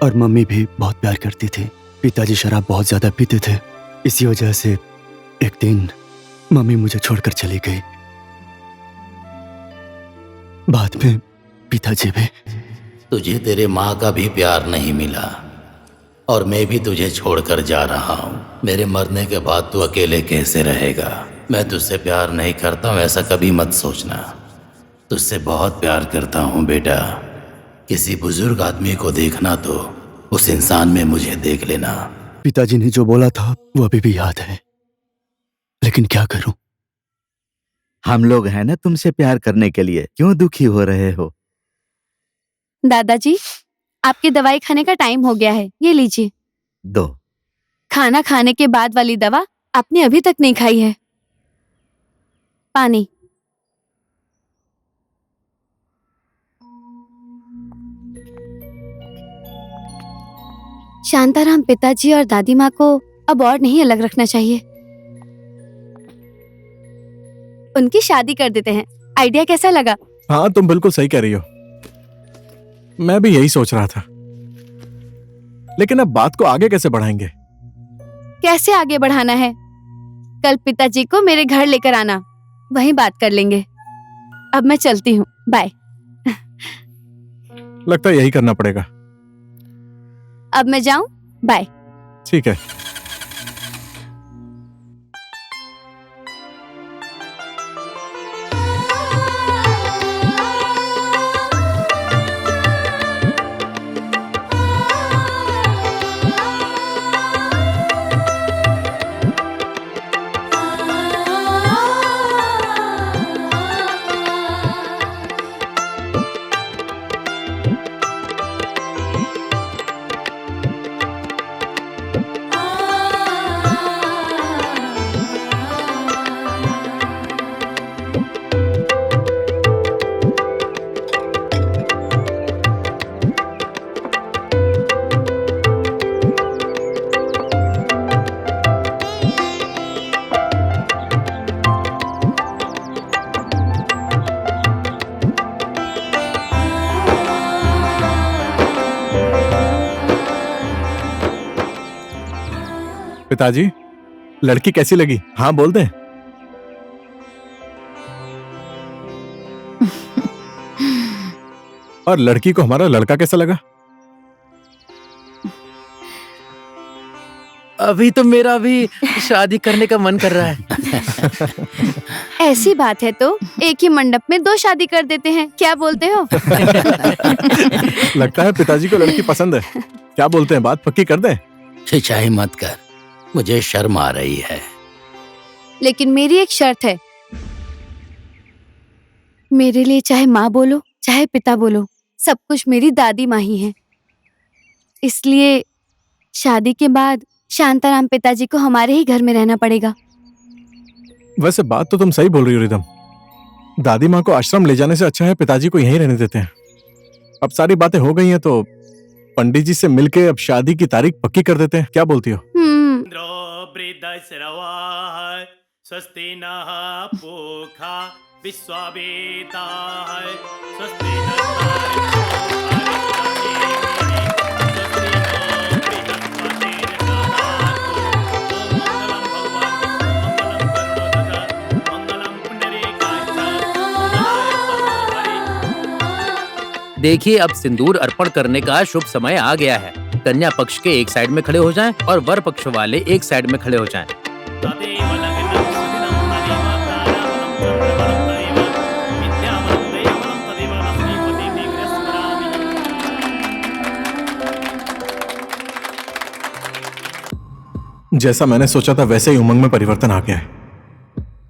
और मम्मी भी बहुत प्यार करती थी। पिताजी शराब बहुत ज्यादा पीते थे, इसी वजह से एक दिन मम्मी मुझे छोड़कर चली गई। बाद में पिताजी भी। तुझे तेरे माँ का भी प्यार नहीं मिला और मैं भी तुझे छोड़कर जा रहा हूँ। मेरे मरने के बाद तू अकेले कैसे रहेगा? मैं तुझसे प्यार नहीं करता हूँ ऐसा कभी मत सोचना। तुझसे बहुत प्यार करता हूँ बेटा। किसी बुजुर्ग आदमी को देखना तो उस इंसान में मुझे देख लेना। पिताजी ने जो बोला था वो अभी भी याद है, लेकिन क्या करूं? हम लोग हैं ना तुमसे प्यार करने के लिए, क्यों दुखी हो रहे हो? दादाजी, आपकी दवाई खाने का टाइम हो गया है, ये लीजिए। दो। खाना खाने के बाद वाली दवा आपने अभी तक नहीं खाई है। पानी। शांताराम पिताजी और दादी माँ को अब और नहीं अलग रखना चाहिए। उनकी शादी कर देते हैं। आइडिया कैसा लगा? हाँ, तुम बिल्कुल सही कह रही हो। मैं भी यही सोच रहा था, लेकिन अब बात को आगे कैसे बढ़ाएंगे? कैसे आगे बढ़ाना है? कल पिताजी को मेरे घर लेकर आना, वहीं बात कर लेंगे। अब मैं चलती हूँ, बाय। लगता है यही करना पड़ेगा। अब मैं जाऊं, बाय। ठीक है। पिताजी, लड़की कैसी लगी? हाँ बोल दें। और लड़की को हमारा लड़का कैसा लगा? अभी तो मेरा भी शादी करने का मन कर रहा है। ऐसी बात है तो एक ही मंडप में 2 शादी कर देते हैं, क्या बोलते हो? लगता है पिताजी को लड़की पसंद है। क्या बोलते हैं, बात पक्की कर दें? खिंचाई मत कर, मुझे शर्म आ रही है। लेकिन मेरी एक शर्त है, मेरे लिए चाहे माँ बोलो चाहे पिता बोलो, सब कुछ मेरी दादी माँ ही है। इसलिए शादी के बाद शांताराम पिताजी को हमारे ही घर में रहना पड़ेगा। वैसे बात तो तुम सही बोल रही हो रिदम। दादी माँ को आश्रम ले जाने से अच्छा है पिताजी को यहीं रहने देते हैं। अब सारी बातें हो गई हैं तो पंडित जी से मिलके अब शादी की तारीख पक्की कर देते हैं, क्या बोलती हो? स्वस्ति नः पूषा विश्ववेदाः स्वस्ति देखिए, अब सिंदूर अर्पण करने का शुभ समय आ गया है। कन्या पक्ष के एक साइड में खड़े हो जाएं और वर पक्ष वाले एक साइड में खड़े हो जाएं। जैसा मैंने सोचा था वैसे ही उमंग में परिवर्तन आ गया है।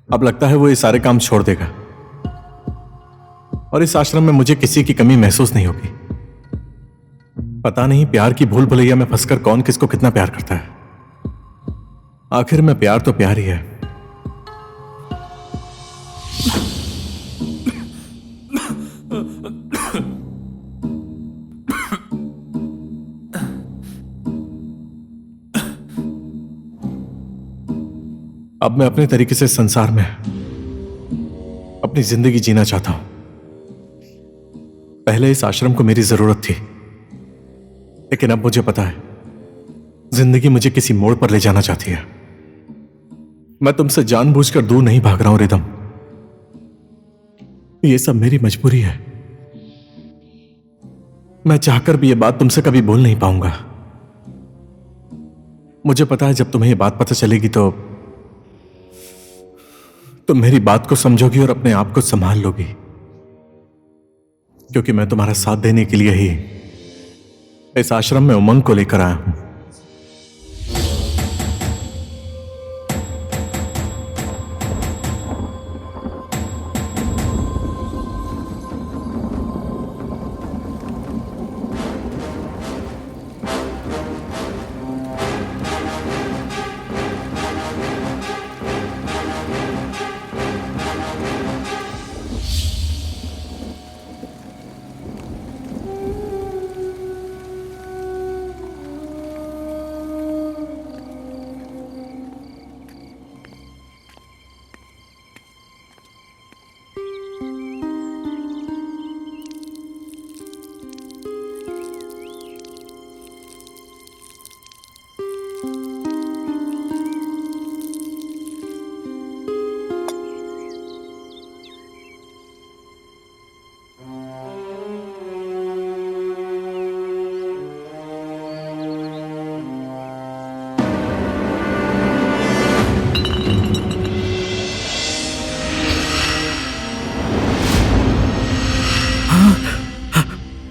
अब लगता है वो ये सारे काम छोड़ देगा और इस आश्रम में मुझे किसी की कमी महसूस नहीं होगी। पता नहीं प्यार की भूल भुलैया में फंसकर कौन किसको कितना प्यार करता है। आखिर में प्यार तो प्यार ही है। अब मैं अपने तरीके से संसार में अपनी जिंदगी जीना चाहता हूं। पहले इस आश्रम को मेरी जरूरत थी, लेकिन अब मुझे पता है जिंदगी मुझे किसी मोड़ पर ले जाना चाहती है। मैं तुमसे जानबूझकर दूर नहीं भाग रहा हूं रिदम, ये सब मेरी मजबूरी है। मैं चाहकर भी ये बात तुमसे कभी बोल नहीं पाऊंगा। मुझे पता है जब तुम्हें ये बात पता चलेगी तो तुम मेरी बात को समझोगी और अपने आप को संभाल लोगी, क्योंकि मैं तुम्हारा साथ देने के लिए ही इस आश्रम में उमंग को लेकर आया हूं।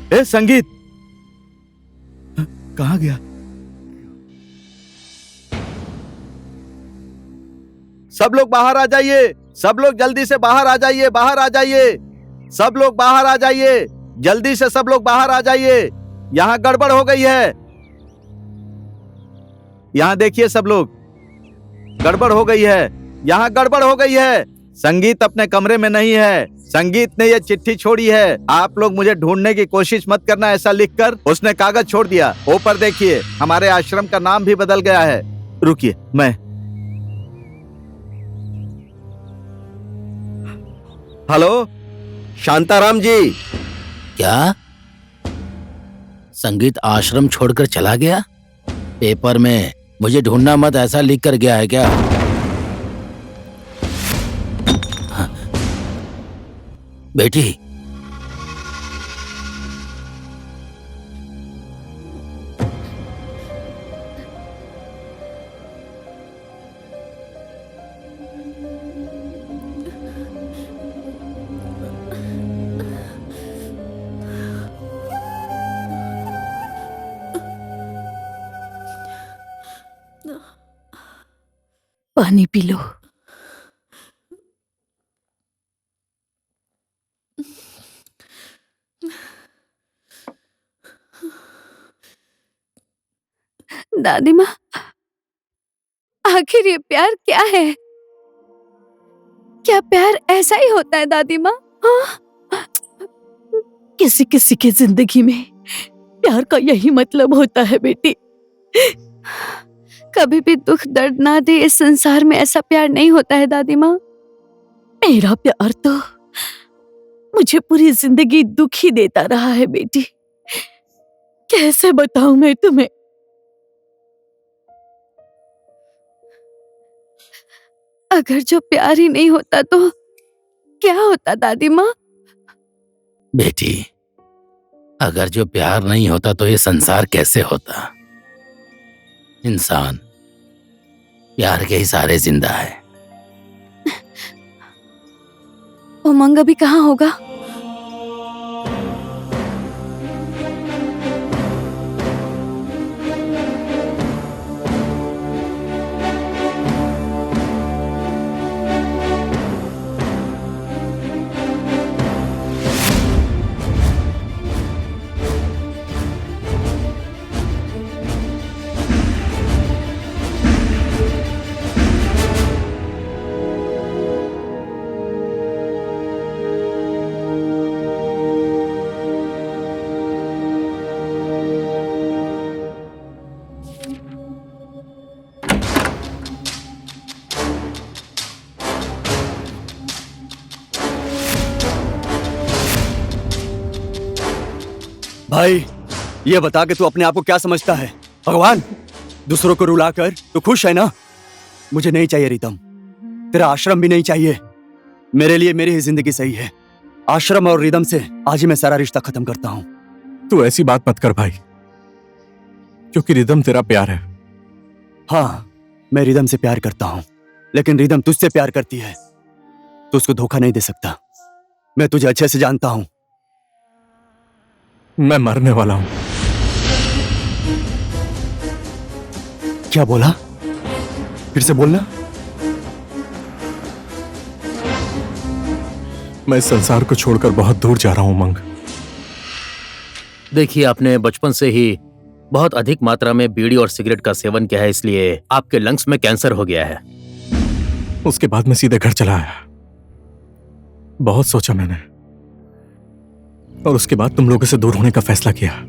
ए संगीत, कहाँ गया? सब लोग बाहर आ जाइए, सब लोग जल्दी से बाहर आ जाइए, बाहर आ जाइए, सब लोग बाहर आ जाइए, जल्दी से सब लोग बाहर आ जाइए। यहाँ गड़बड़ हो गई है। यहाँ देखिए सब लोग, गड़बड़ हो गई है, यहाँ गड़बड़ हो गई है। संगीत अपने कमरे में नहीं है। संगीत ने ये चिट्ठी छोड़ी है। आप लोग मुझे ढूंढने की कोशिश मत करना, ऐसा लिखकर उसने कागज छोड़ दिया। ऊपर देखिए, हमारे आश्रम का नाम भी बदल गया है। रुकिए, मैं हेलो शांताराम जी। क्या संगीत आश्रम छोड़कर चला गया? पेपर में मुझे ढूंढना मत ऐसा लिख कर गया है क्या? हाँ। बेटी, पानी पी लो। दादी माँ, आखिर ये प्यार क्या है? क्या प्यार ऐसा ही होता है दादी माँ? हाँ? किसी किसी की जिंदगी में प्यार का यही मतलब होता है बेटी। कभी भी दुख दर्द ना दे इस संसार में ऐसा प्यार नहीं होता है दादी माँ। मेरा प्यार तो मुझे पूरी जिंदगी दुख ही देता रहा है बेटी। कैसे बताऊं मैं तुम्हें? अगर जो प्यार ही नहीं होता तो क्या होता दादी माँ? बेटी, अगर जो प्यार नहीं होता तो ये संसार कैसे होता? इंसान प्यार के ही सहारे जिंदा है। उमंग अभी कहाँ होगा? भाई, ये बता कि तू अपने आप को क्या समझता है? भगवान? दूसरों को रुलाकर तू खुश है ना? मुझे नहीं चाहिए रिदम, तेरा आश्रम भी नहीं चाहिए। मेरे लिए मेरी ही जिंदगी सही है। आश्रम और रिदम से आज ही मैं सारा रिश्ता खत्म करता हूँ। तू ऐसी बात मत कर भाई, क्योंकि रिदम तेरा प्यार है। हाँ, मैं रिदम से प्यार करता हूँ, लेकिन रिदम तुझसे प्यार करती है। तू उसको धोखा नहीं दे सकता। मैं तुझे अच्छे से जानता हूँ। मैं मरने वाला हूं। क्या बोला? फिर से बोलना। मैं इस संसार को छोड़कर बहुत दूर जा रहा हूं उमंग। देखिए, आपने बचपन से ही बहुत अधिक मात्रा में बीड़ी और सिगरेट का सेवन किया है, इसलिए आपके लंग्स में कैंसर हो गया है। उसके बाद मैं सीधे घर चला आया। बहुत सोचा मैंने, और उसके बाद तुम लोगों से दूर होने का फैसला किया।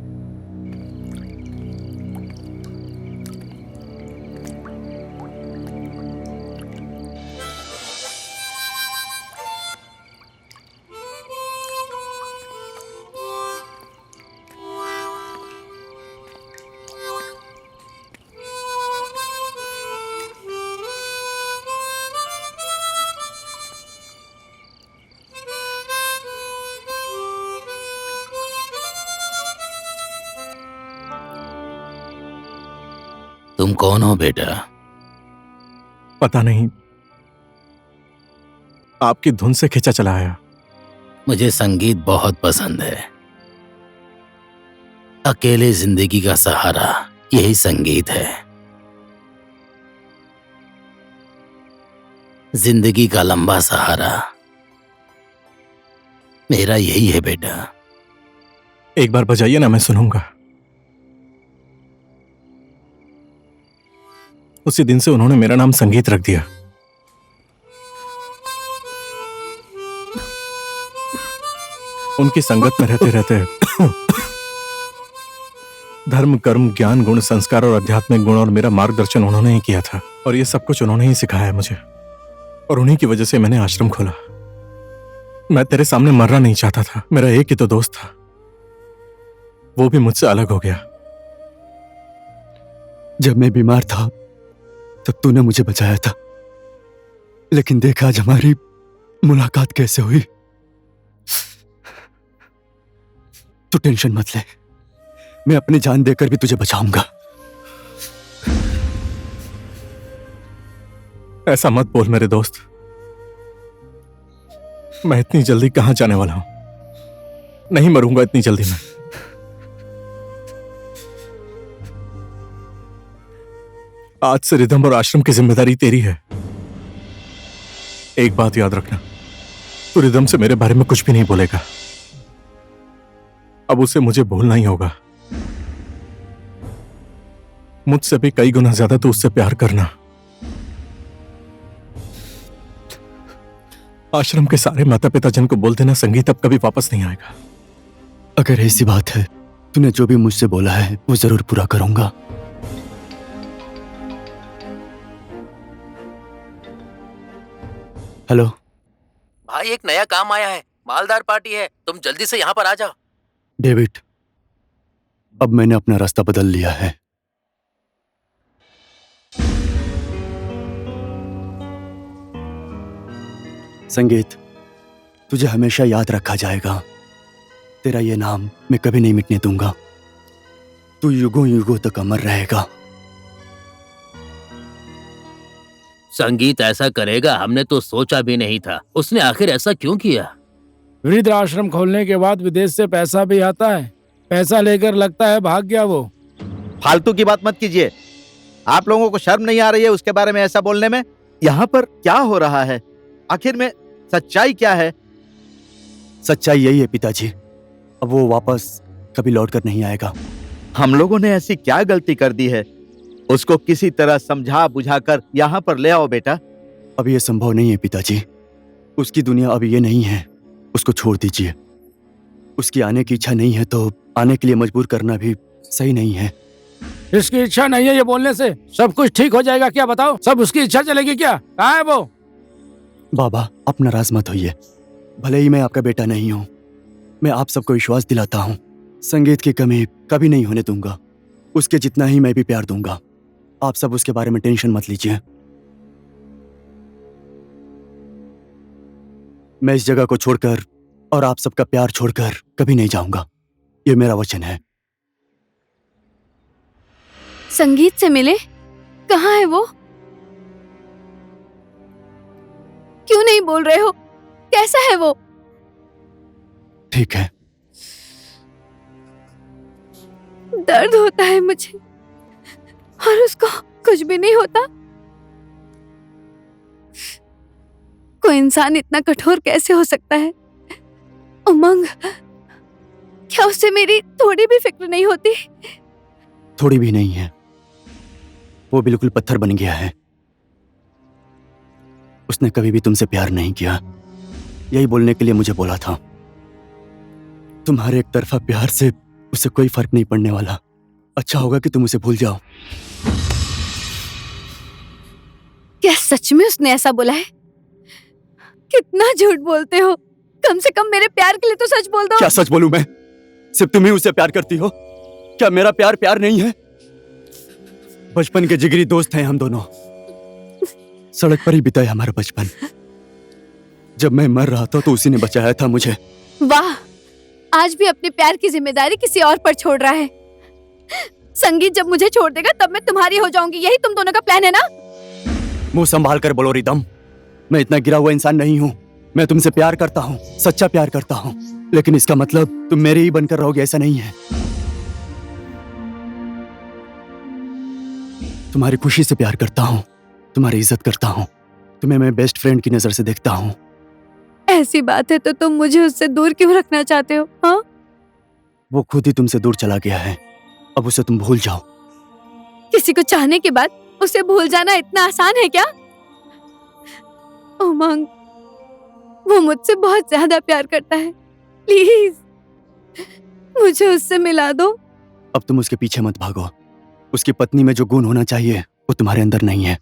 तुम कौन हो बेटा? पता नहीं, आपकी धुन से खींचा चला आया। मुझे संगीत बहुत पसंद है। अकेले जिंदगी का सहारा यही संगीत है। जिंदगी का लंबा सहारा मेरा यही है बेटा। एक बार बजाइए ना, मैं सुनूंगा। उसी दिन से उन्होंने मेरा नाम संगीत रख दिया। उनकी संगत में रहते रहते धर्म, कर्म, ज्ञान, गुण, संस्कार और आध्यात्मिक गुण और मेरा मार्गदर्शन उन्होंने ही किया था। और ये सब कुछ उन्होंने ही सिखाया है मुझे, और उन्हीं की वजह से मैंने आश्रम खोला। मैं तेरे सामने मरना नहीं चाहता था। मेरा एक ही तो दोस्त था, वो भी मुझसे अलग हो गया। जब मैं बीमार था तब तूने मुझे बचाया था, लेकिन देखा आज हमारी मुलाकात कैसे हुई। तू टेंशन मत ले, मैं अपनी जान देकर भी तुझे बचाऊंगा। ऐसा मत बोल मेरे दोस्त। मैं इतनी जल्दी कहां जाने वाला हूं? नहीं मरूंगा इतनी जल्दी मैं। आज से रिदम और आश्रम की जिम्मेदारी तेरी है। एक बात याद रखना, तू रिदम से मेरे बारे में कुछ भी नहीं बोलेगा। अब उसे मुझे भूलना ही होगा। मुझसे भी कई गुना ज्यादा तू उससे प्यार करना। आश्रम के सारे माता पिता जन को बोल देना संगीत अब कभी वापस नहीं आएगा। अगर ऐसी बात है, तूने जो भी मुझसे बोला है वो जरूर पूरा करूंगा। हेलो भाई, एक नया काम आया है, मालदार पार्टी है, तुम जल्दी से यहाँ पर आ जाओ। डेविड, अब मैंने अपना रास्ता बदल लिया है। संगीत, तुझे हमेशा याद रखा जाएगा। तेरा ये नाम मैं कभी नहीं मिटने दूंगा। तू युगों युगों तक अमर रहेगा। संगीत ऐसा करेगा हमने तो सोचा भी नहीं था। उसने आखिर ऐसा क्यों किया? वृद्ध आश्रम खोलने के बाद विदेश से पैसा भी आता है। पैसा लेकर लगता है भाग गया वो। फालतू की बात मत कीजिए। आप लोगों को शर्म नहीं आ रही है उसके बारे में ऐसा बोलने में? यहाँ पर क्या हो रहा है? आखिर में सच्चाई क्या है? सच्चाई यही है पिताजी, अब वो वापस कभी लौट कर नहीं आएगा। हम लोगों ने ऐसी क्या गलती कर दी है? उसको किसी तरह समझा बुझाकर यहाँ पर ले आओ बेटा। अब ये संभव नहीं है पिताजी। उसकी दुनिया अब ये नहीं है। उसको छोड़ दीजिए। उसकी आने की इच्छा नहीं है तो आने के लिए मजबूर करना भी सही नहीं है। इसकी इच्छा नहीं है ये बोलने से सब कुछ ठीक हो जाएगा क्या? बताओ, सब उसकी इच्छा चलेगी क्या? कहाँ है वो? बाबा, आप नाराज मत होइए। भले ही मैं आपका बेटा नहीं हूँ, मैं आप सबको विश्वास दिलाता हूँ, संगीत की कमी कभी नहीं होने दूंगा। उसके जितना ही मैं भी प्यार दूंगा। आप सब उसके बारे में टेंशन मत लीजिए। मैं इस जगह को छोड़कर और आप सबका प्यार छोड़कर कभी नहीं जाऊंगा। ये मेरा वचन है। संगीत से मिले? कहाँ है वो? क्यों नहीं बोल रहे हो? कैसा है वो? ठीक है। दर्द होता है मुझे और उसको कुछ भी नहीं होता। कोई इंसान इतना कठोर कैसे हो सकता है? उमंग, क्या उससे मेरी थोड़ी भी फिक्र नहीं होती? थोड़ी भी नहीं है। वो बिल्कुल पत्थर बन गया है। उसने कभी भी तुमसे प्यार नहीं किया। यही बोलने के लिए मुझे बोला था। तुम्हारे एक तरफा प्यार से उसे कोई फर्क नहीं पड़ने वाला। अच्छा होगा कि तुम उसे भूल जाओ। क्या सच में उसने ऐसा बोला है? कितना झूठ बोलते हो। कम से कम मेरे प्यार के लिए तो सच बोल दो। क्या सच बोलूं मैं? सिर्फ तुम ही उसे प्यार करती हो? क्या मेरा प्यार प्यार नहीं है? बचपन के जिगरी दोस्त हैं हम दोनों। सड़क पर ही बिताया हमारा बचपन। जब मैं मर रहा था तो उसी ने बचाया था मुझे। वाह, आज भी अपने प्यार की जिम्मेदारी किसी और पर छोड़ रहा है। संगीत जब मुझे छोड़ देगा तब मैं तुम्हारी हो जाऊंगी। यही तुम दोनों का प्लान है ना? मुंह संभाल कर बोलो रिदम। मैं इतना गिरा हुआ इंसान नहीं हूँ। मैं तुमसे प्यार करता हूँ, सच्चा प्यार करता हूँ, लेकिन इसका मतलब तुम मेरे ही बनकर रहोगे ऐसा नहीं है। तुम्हारी खुशी से प्यार करता हूँ, तुम्हारी इज्जत करता हूँ, तुम्हें मैं बेस्ट फ्रेंड की नजर से देखता हूँ। ऐसी बात है तो तुम मुझे उससे दूर क्यों रखना चाहते हो? हाँ, वो खुद ही तुमसे दूर चला गया है। अब उसे तुम भूल जाओ। किसी को चाहने के बाद उसे भूल जाना इतना आसान है क्या? उमंग, वो मुझसे बहुत ज्यादा प्यार करता है। प्लीज मुझे उससे मिला दो। अब तुम उसके पीछे मत भागो। उसकी पत्नी में जो गुण होना चाहिए वो तुम्हारे अंदर नहीं है।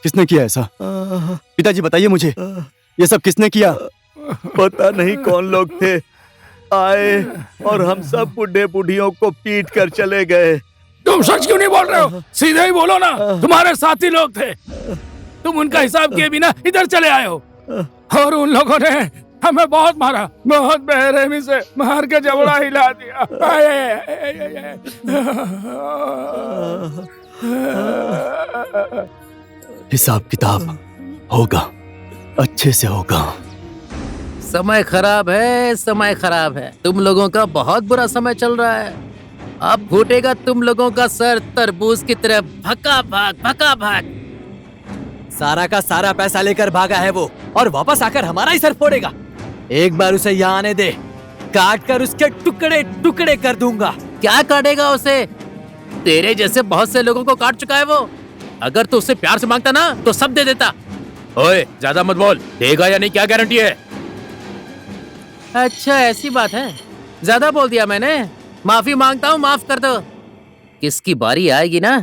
किसने किया ऐसा? पिताजी बताइए मुझे, ये सब किसने किया? पता नहीं कौन लोग थे, आए और हम सब बुढ़े बुढ़ियों को पीट कर चले गए। तुम सच क्यों नहीं बोल रहे हो? सीधे ही बोलो ना। तुम्हारे साथी लोग थे, तुम उनका हिसाब किए बिना इधर चले आए हो और उन लोगों ने हमें बहुत मारा, बहुत बेरहमी से मार के जबड़ा हिला दिया। आय, आय, आय, आय, आय, आय। हिसाब किताब होगा, अच्छे से होगा। समय खराब है, समय खराब है। तुम लोगों का बहुत बुरा समय चल रहा है। अब फूटेगा तुम लोगों का सर तरबूज की तरह भका भाग, भका भाग। सारा का सारा पैसा लेकर भागा है वो, और वापस आकर हमारा ही सर फोड़ेगा। एक बार उसे यहाँ आने दे, काट कर उसके टुकड़े टुकड़े कर दूंगा। क्या काटेगा उसे? तेरे जैसे बहुत से लोगों को काट चुका है वो। अगर तू उससे प्यार से मांगता ना तो सब दे देता। ओए, ज्यादा मत बोल। देगा या नहीं, क्या गारंटी है? अच्छा, ऐसी बात है। ज्यादा बोल दिया मैंने। माफी मांगता हूँ, माफ कर दो। किसकी बारी आएगी ना,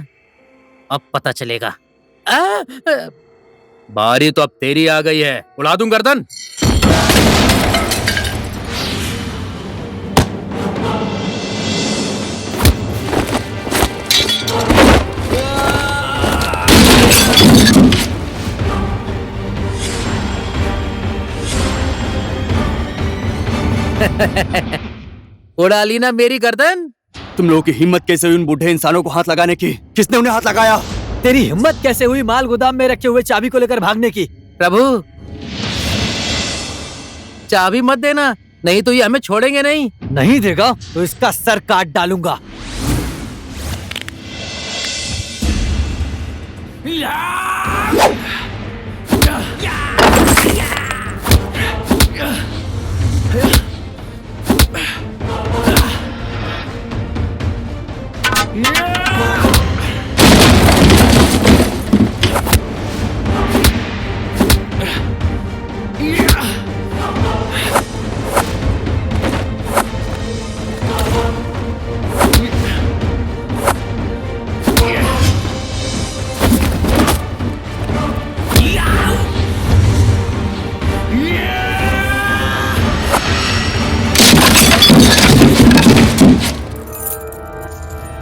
अब पता चलेगा। बारी तो अब तेरी आ गई है। उड़ा दूं गर्दन। उड़ा ली ना मेरी गर्दन? तुम लोगों की हिम्मत कैसे हुई उन बूढ़े इंसानों को हाथ लगाने की? किसने उन्हें हाथ लगाया? तेरी हिम्मत कैसे हुई माल गोदाम में रखे हुए चाबी को लेकर भागने की? प्रभु, चाबी मत देना, नहीं तो ये हमें छोड़ेंगे नहीं। नहीं देगा तो इसका सर काट डालूंगा।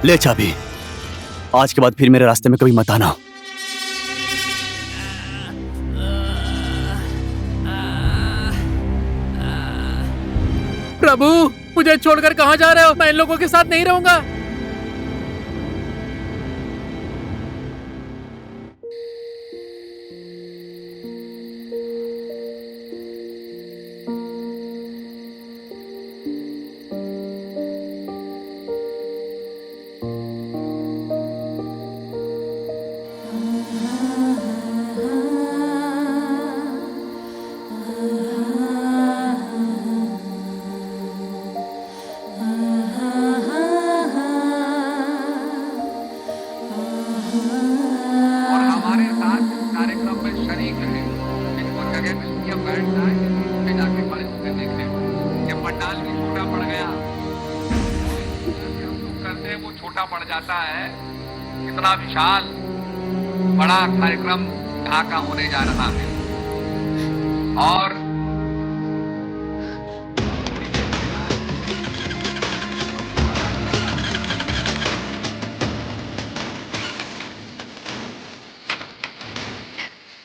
ले चाबी, आज के बाद फिर मेरे रास्ते में कभी मत आना। प्रभु, मुझे छोड़कर कहाँ जा रहे हो? मैं इन लोगों के साथ नहीं रहूंगा। बड़ा कार्यक्रम यहाँ का होने जा रहा है और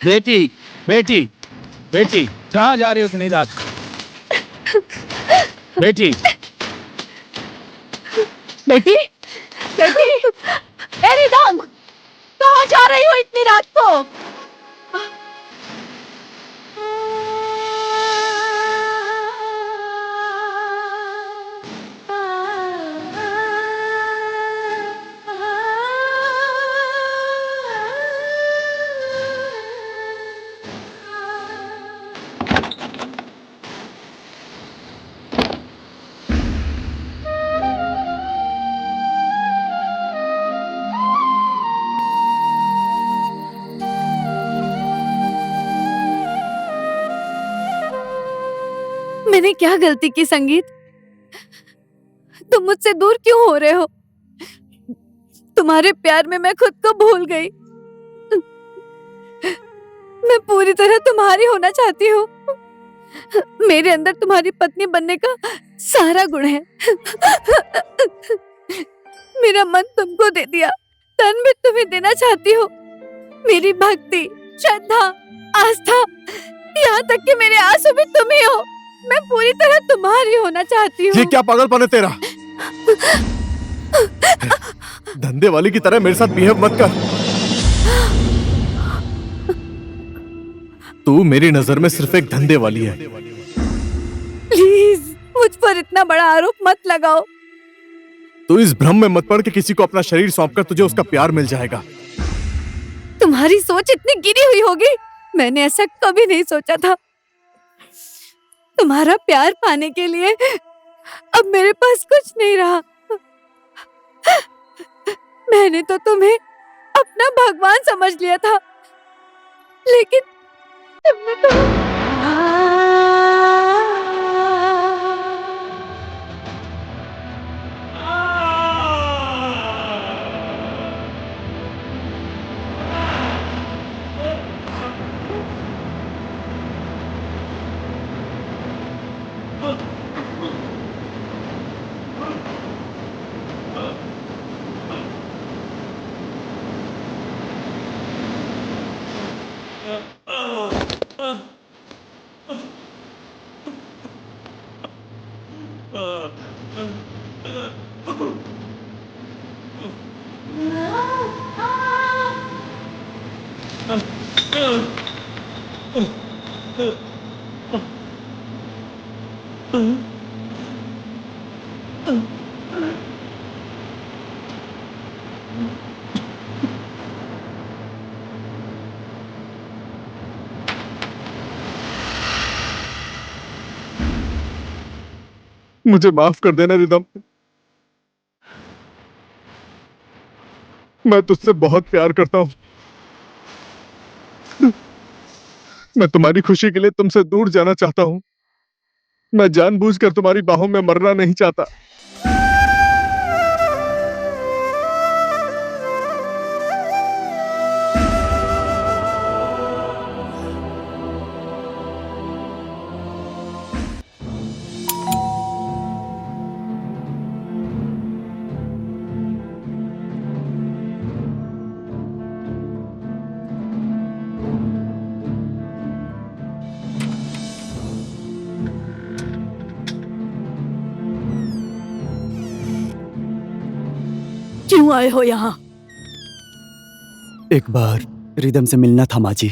बेटी, बेटी, बेटी, कहाँ जा रही हो इतनी रात? बेटी, बेटी, बेटी, मेरी दाम, कहाँ जा रही हो इतनी रात को? मैंने क्या गलती की संगीत? तुम मुझसे दूर क्यों हो रहे हो? तुम्हारे प्यार में मैं खुद को भूल गई। मैं पूरी तरह तुम्हारी होना चाहती हूँ। मेरे अंदर तुम्हारी पत्नी बनने का सारा गुण है। मेरा मन तुमको दे दिया, तन भी तुम्हें देना चाहती हूँ। मेरी भक्ति, श्रद्धा, आस्था, यहाँ तक कि मेरे आंसू भी तुम ही हो। मैं पूरी तरह तुम्हारी होना चाहती हूँ। ये क्या पागलपन है तेरा? धंधे वाली की तरह मेरे साथ बिहेव मत कर। तू मेरी नजर में सिर्फ एक धंधे वाली है। प्लीज मुझ पर इतना बड़ा आरोप मत लगाओ। तू इस भ्रम में मत पड़ कि किसी को अपना शरीर सौंपकर तुझे उसका प्यार मिल जाएगा। तुम्हारी सोच इतनी गिरी हुई होगी, मैंने ऐसा कभी नहीं सोचा था। तुम्हारा प्यार पाने के लिए अब मेरे पास कुछ नहीं रहा। मैंने तो तुम्हें अपना भगवान समझ लिया था, लेकिन तुमने तो मुझे माफ कर देना रिदम। मैं तुझसे बहुत प्यार करता हूँ। मैं तुम्हारी खुशी के लिए तुमसे दूर जाना चाहता हूँ। मैं जानबूझकर तुम्हारी बाहों में मरना नहीं चाहता। क्यों आए हो यहाँ? एक बार रिदम से मिलना था माँ जी।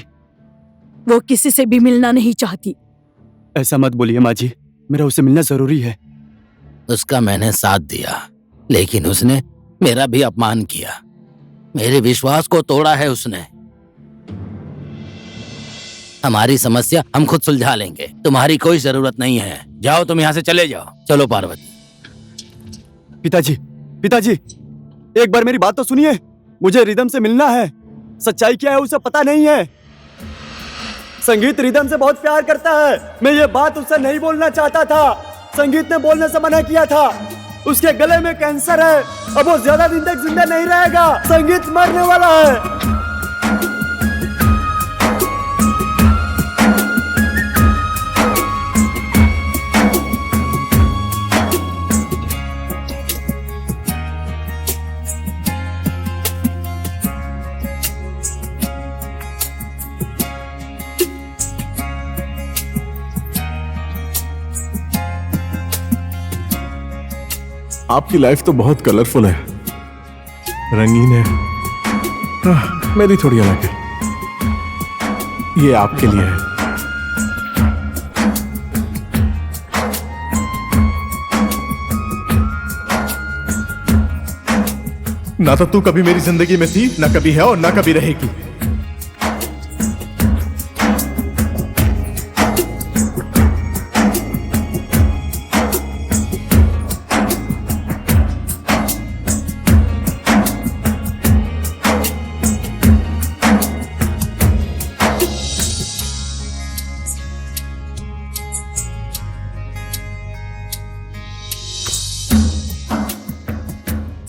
वो किसी से भी मिलना नहीं चाहती। ऐसा मत बोलिए माँ जी, मेरा उससे मिलना जरूरी है। उसका मैंने साथ दिया, लेकिन उसने मेरा भी अपमान किया। मेरे विश्वास को तोड़ा है उसने। हमारी समस्या हम खुद सुलझा लेंगे, तुम्हारी कोई जरूरत नहीं है। जाओ, तुम यहाँ से चले जाओ। चलो पार्वती। पिताजी, पिताजी, एक बार मेरी बात तो सुनिए। मुझे रिदम से मिलना है। सच्चाई क्या है उसे पता नहीं है। संगीत रिदम से बहुत प्यार करता है। मैं ये बात उससे नहीं बोलना चाहता था। संगीत ने बोलने से मना किया था। उसके गले में कैंसर है। अब वो ज्यादा दिन तक जिंदा नहीं रहेगा। संगीत मरने वाला है। आपकी लाइफ तो बहुत कलरफुल है, रंगीन है। मेरी थोड़ी अलग है। ये आपके लिए है। ना तो तू कभी मेरी जिंदगी में थी, ना कभी है और ना कभी रहेगी।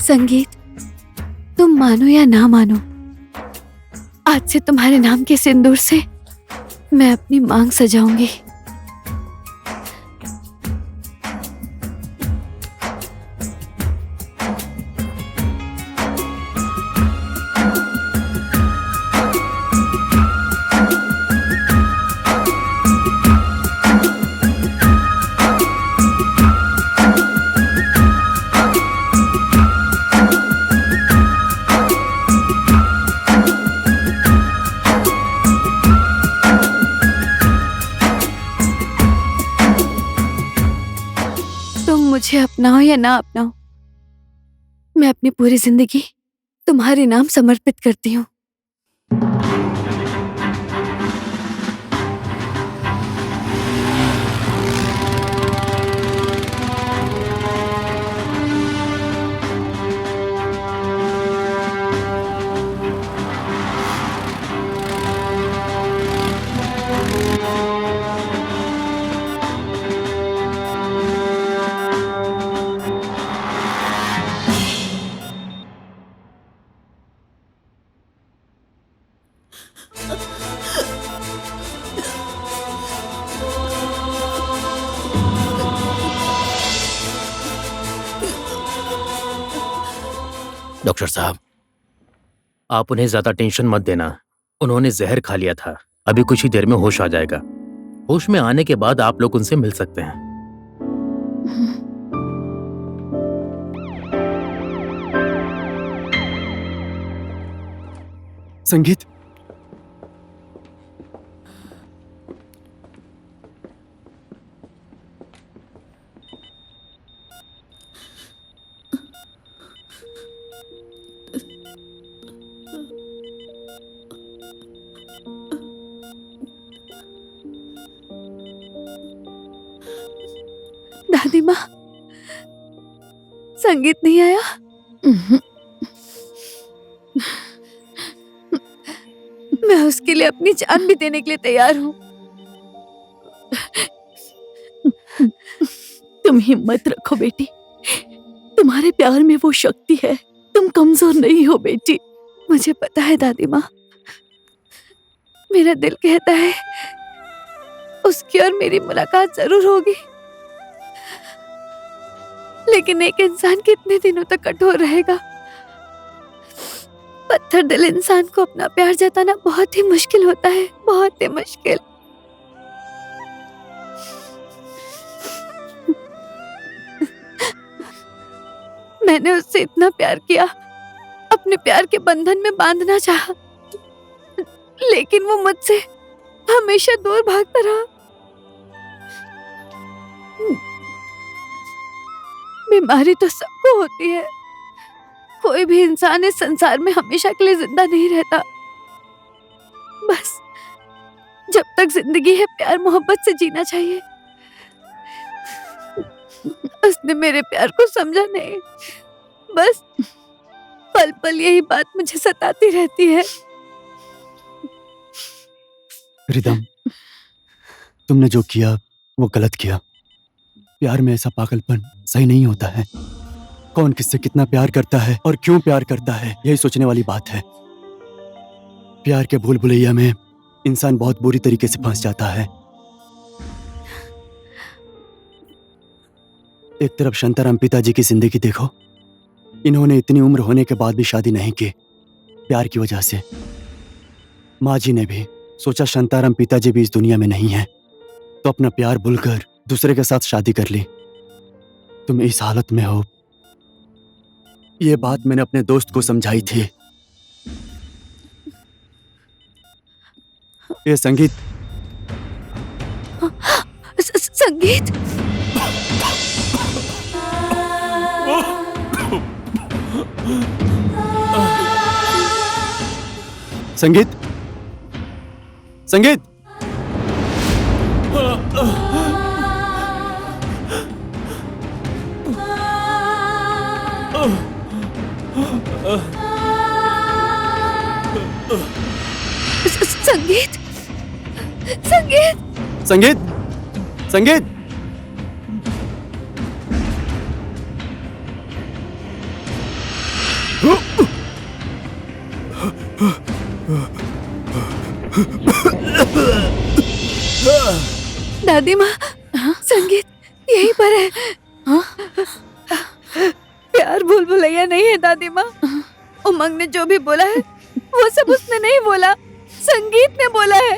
संगीत, तुम मानो या ना मानो, आज से तुम्हारे नाम के सिंदूर से मैं अपनी मांग सजाऊंगी। मुझे अपनाओ या ना अपनाओ, मैं अपनी पूरी जिंदगी तुम्हारे नाम समर्पित करती हूँ। डॉक्टर साहब, आप उन्हें ज्यादा टेंशन मत देना। उन्होंने जहर खा लिया था, अभी कुछ ही देर में होश आ जाएगा। होश में आने के बाद आप लोग उनसे मिल सकते हैं। संगीत, दादी माँ, संगीत नहीं आया? मैं उसके लिए अपनी जान भी देने के लिए तैयार हूँ। तुम हिम्मत रखो बेटी, तुम्हारे प्यार में वो शक्ति है, तुम कमजोर नहीं हो बेटी। मुझे पता है दादी माँ, मेरा दिल कहता है उसकी और मेरी मुलाकात जरूर होगी, लेकिन एक इंसान कितने दिनों तक कठोर रहेगा? पत्थर दिल इंसान को अपना प्यार जताना बहुत ही मुश्किल होता है, बहुत ही मुश्किल। मैंने उससे इतना प्यार किया, अपने प्यार के बंधन में बांधना चाहा, लेकिन वो मुझसे हमेशा दूर भागता रहा। बीमारी तो सबको होती है, कोई भी इंसान इस संसार में हमेशा के लिए जिंदा नहीं रहता। बस जब तक जिंदगी है, प्यार मोहब्बत से जीना चाहिए। उसने मेरे प्यार को समझा नहीं, बस पल पल यही बात मुझे सताती रहती है। रिदम, तुमने जो किया वो गलत किया। प्यार में ऐसा पागलपन सही नहीं होता है। कौन किससे कितना प्यार करता है और क्यों प्यार करता है, यही सोचने वाली बात है। प्यार के भूल भुलैया में इंसान बहुत बुरी तरीके से फंस जाता है। एक तरफ शांताराम पिताजी की जिंदगी देखो, इन्होंने इतनी उम्र होने के बाद भी शादी नहीं की, प्यार की वजह से। माँ जी ने भी सोचा शांताराम पिताजी भी इस दुनिया में नहीं है, तो अपना प्यार भूलकर दूसरे के साथ शादी कर ली। तुम इस हालत में हो, ये बात मैंने अपने दोस्त को समझाई थी। ये संगीत, संगीत, संगीत, संगीत, संगीत, संगीत, संगीत, संगीत। दादी माँ, संगीत यहीं पर है। प्यार भूल भुलैया नहीं है दादी माँ। उमंग ने जो भी बोला है वो सब उसने नहीं बोला, संगीत ने बोला है।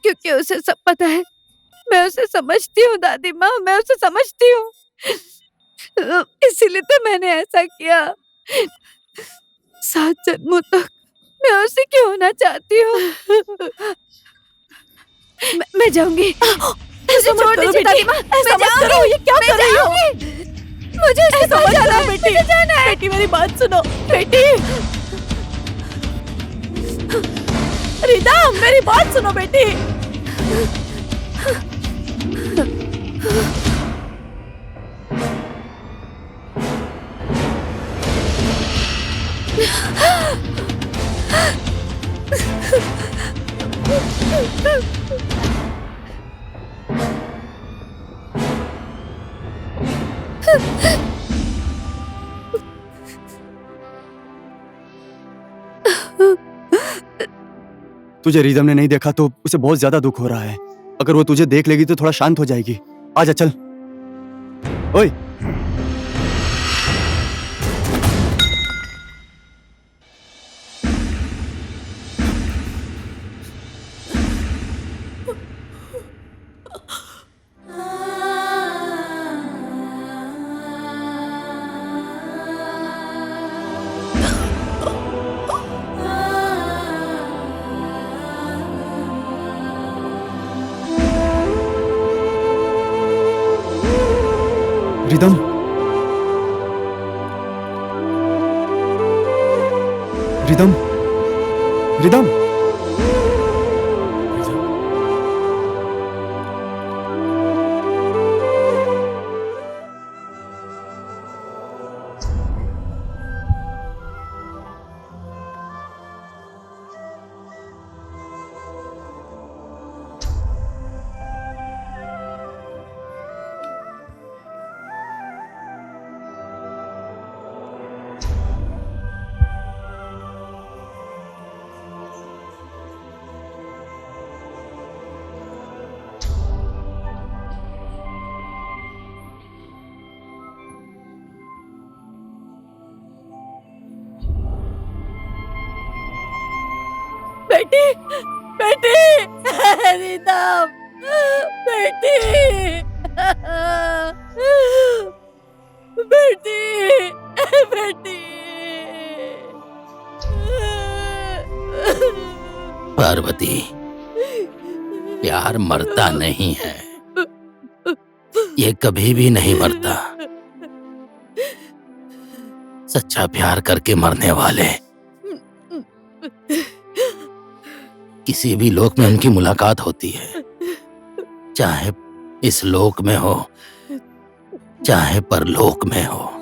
क्योंकि उसे सब पता है, मैं उसे समझती हूँ दादी माँ, मैं उसे समझती हूँ, इसीलिए तो मैंने ऐसा किया। 7 जन्मों तक मैं उसे क्यों होना चाहती हूँ। मैं जाऊंगी, ऐसा मत करो बेटी, ऐसा मत करो, ये क्या कर रही हो? मुझे उसके ऐसा पास मत जाना करो है, बेटी, मुझे जाना है। बेटी मेरी बात सुनो, बेटी। रिदम, मेरी बात सुनो बेटी। तुझे रिदम ने नहीं देखा तो उसे बहुत ज्यादा दुख हो रहा है। अगर वो तुझे देख लेगी तो थोड़ा शांत हो जाएगी। आजा चल। ओए रिदम, रिदम, रिदम। बेटी, बेटी, रिदम, बेटी, बेटी, बेटी। पार्वती, प्यार मरता नहीं है, ये कभी भी नहीं मरता। सच्चा प्यार करके मरने वाले किसी भी लोक में उनकी मुलाकात होती है, चाहे इस लोक में हो चाहे परलोक में हो।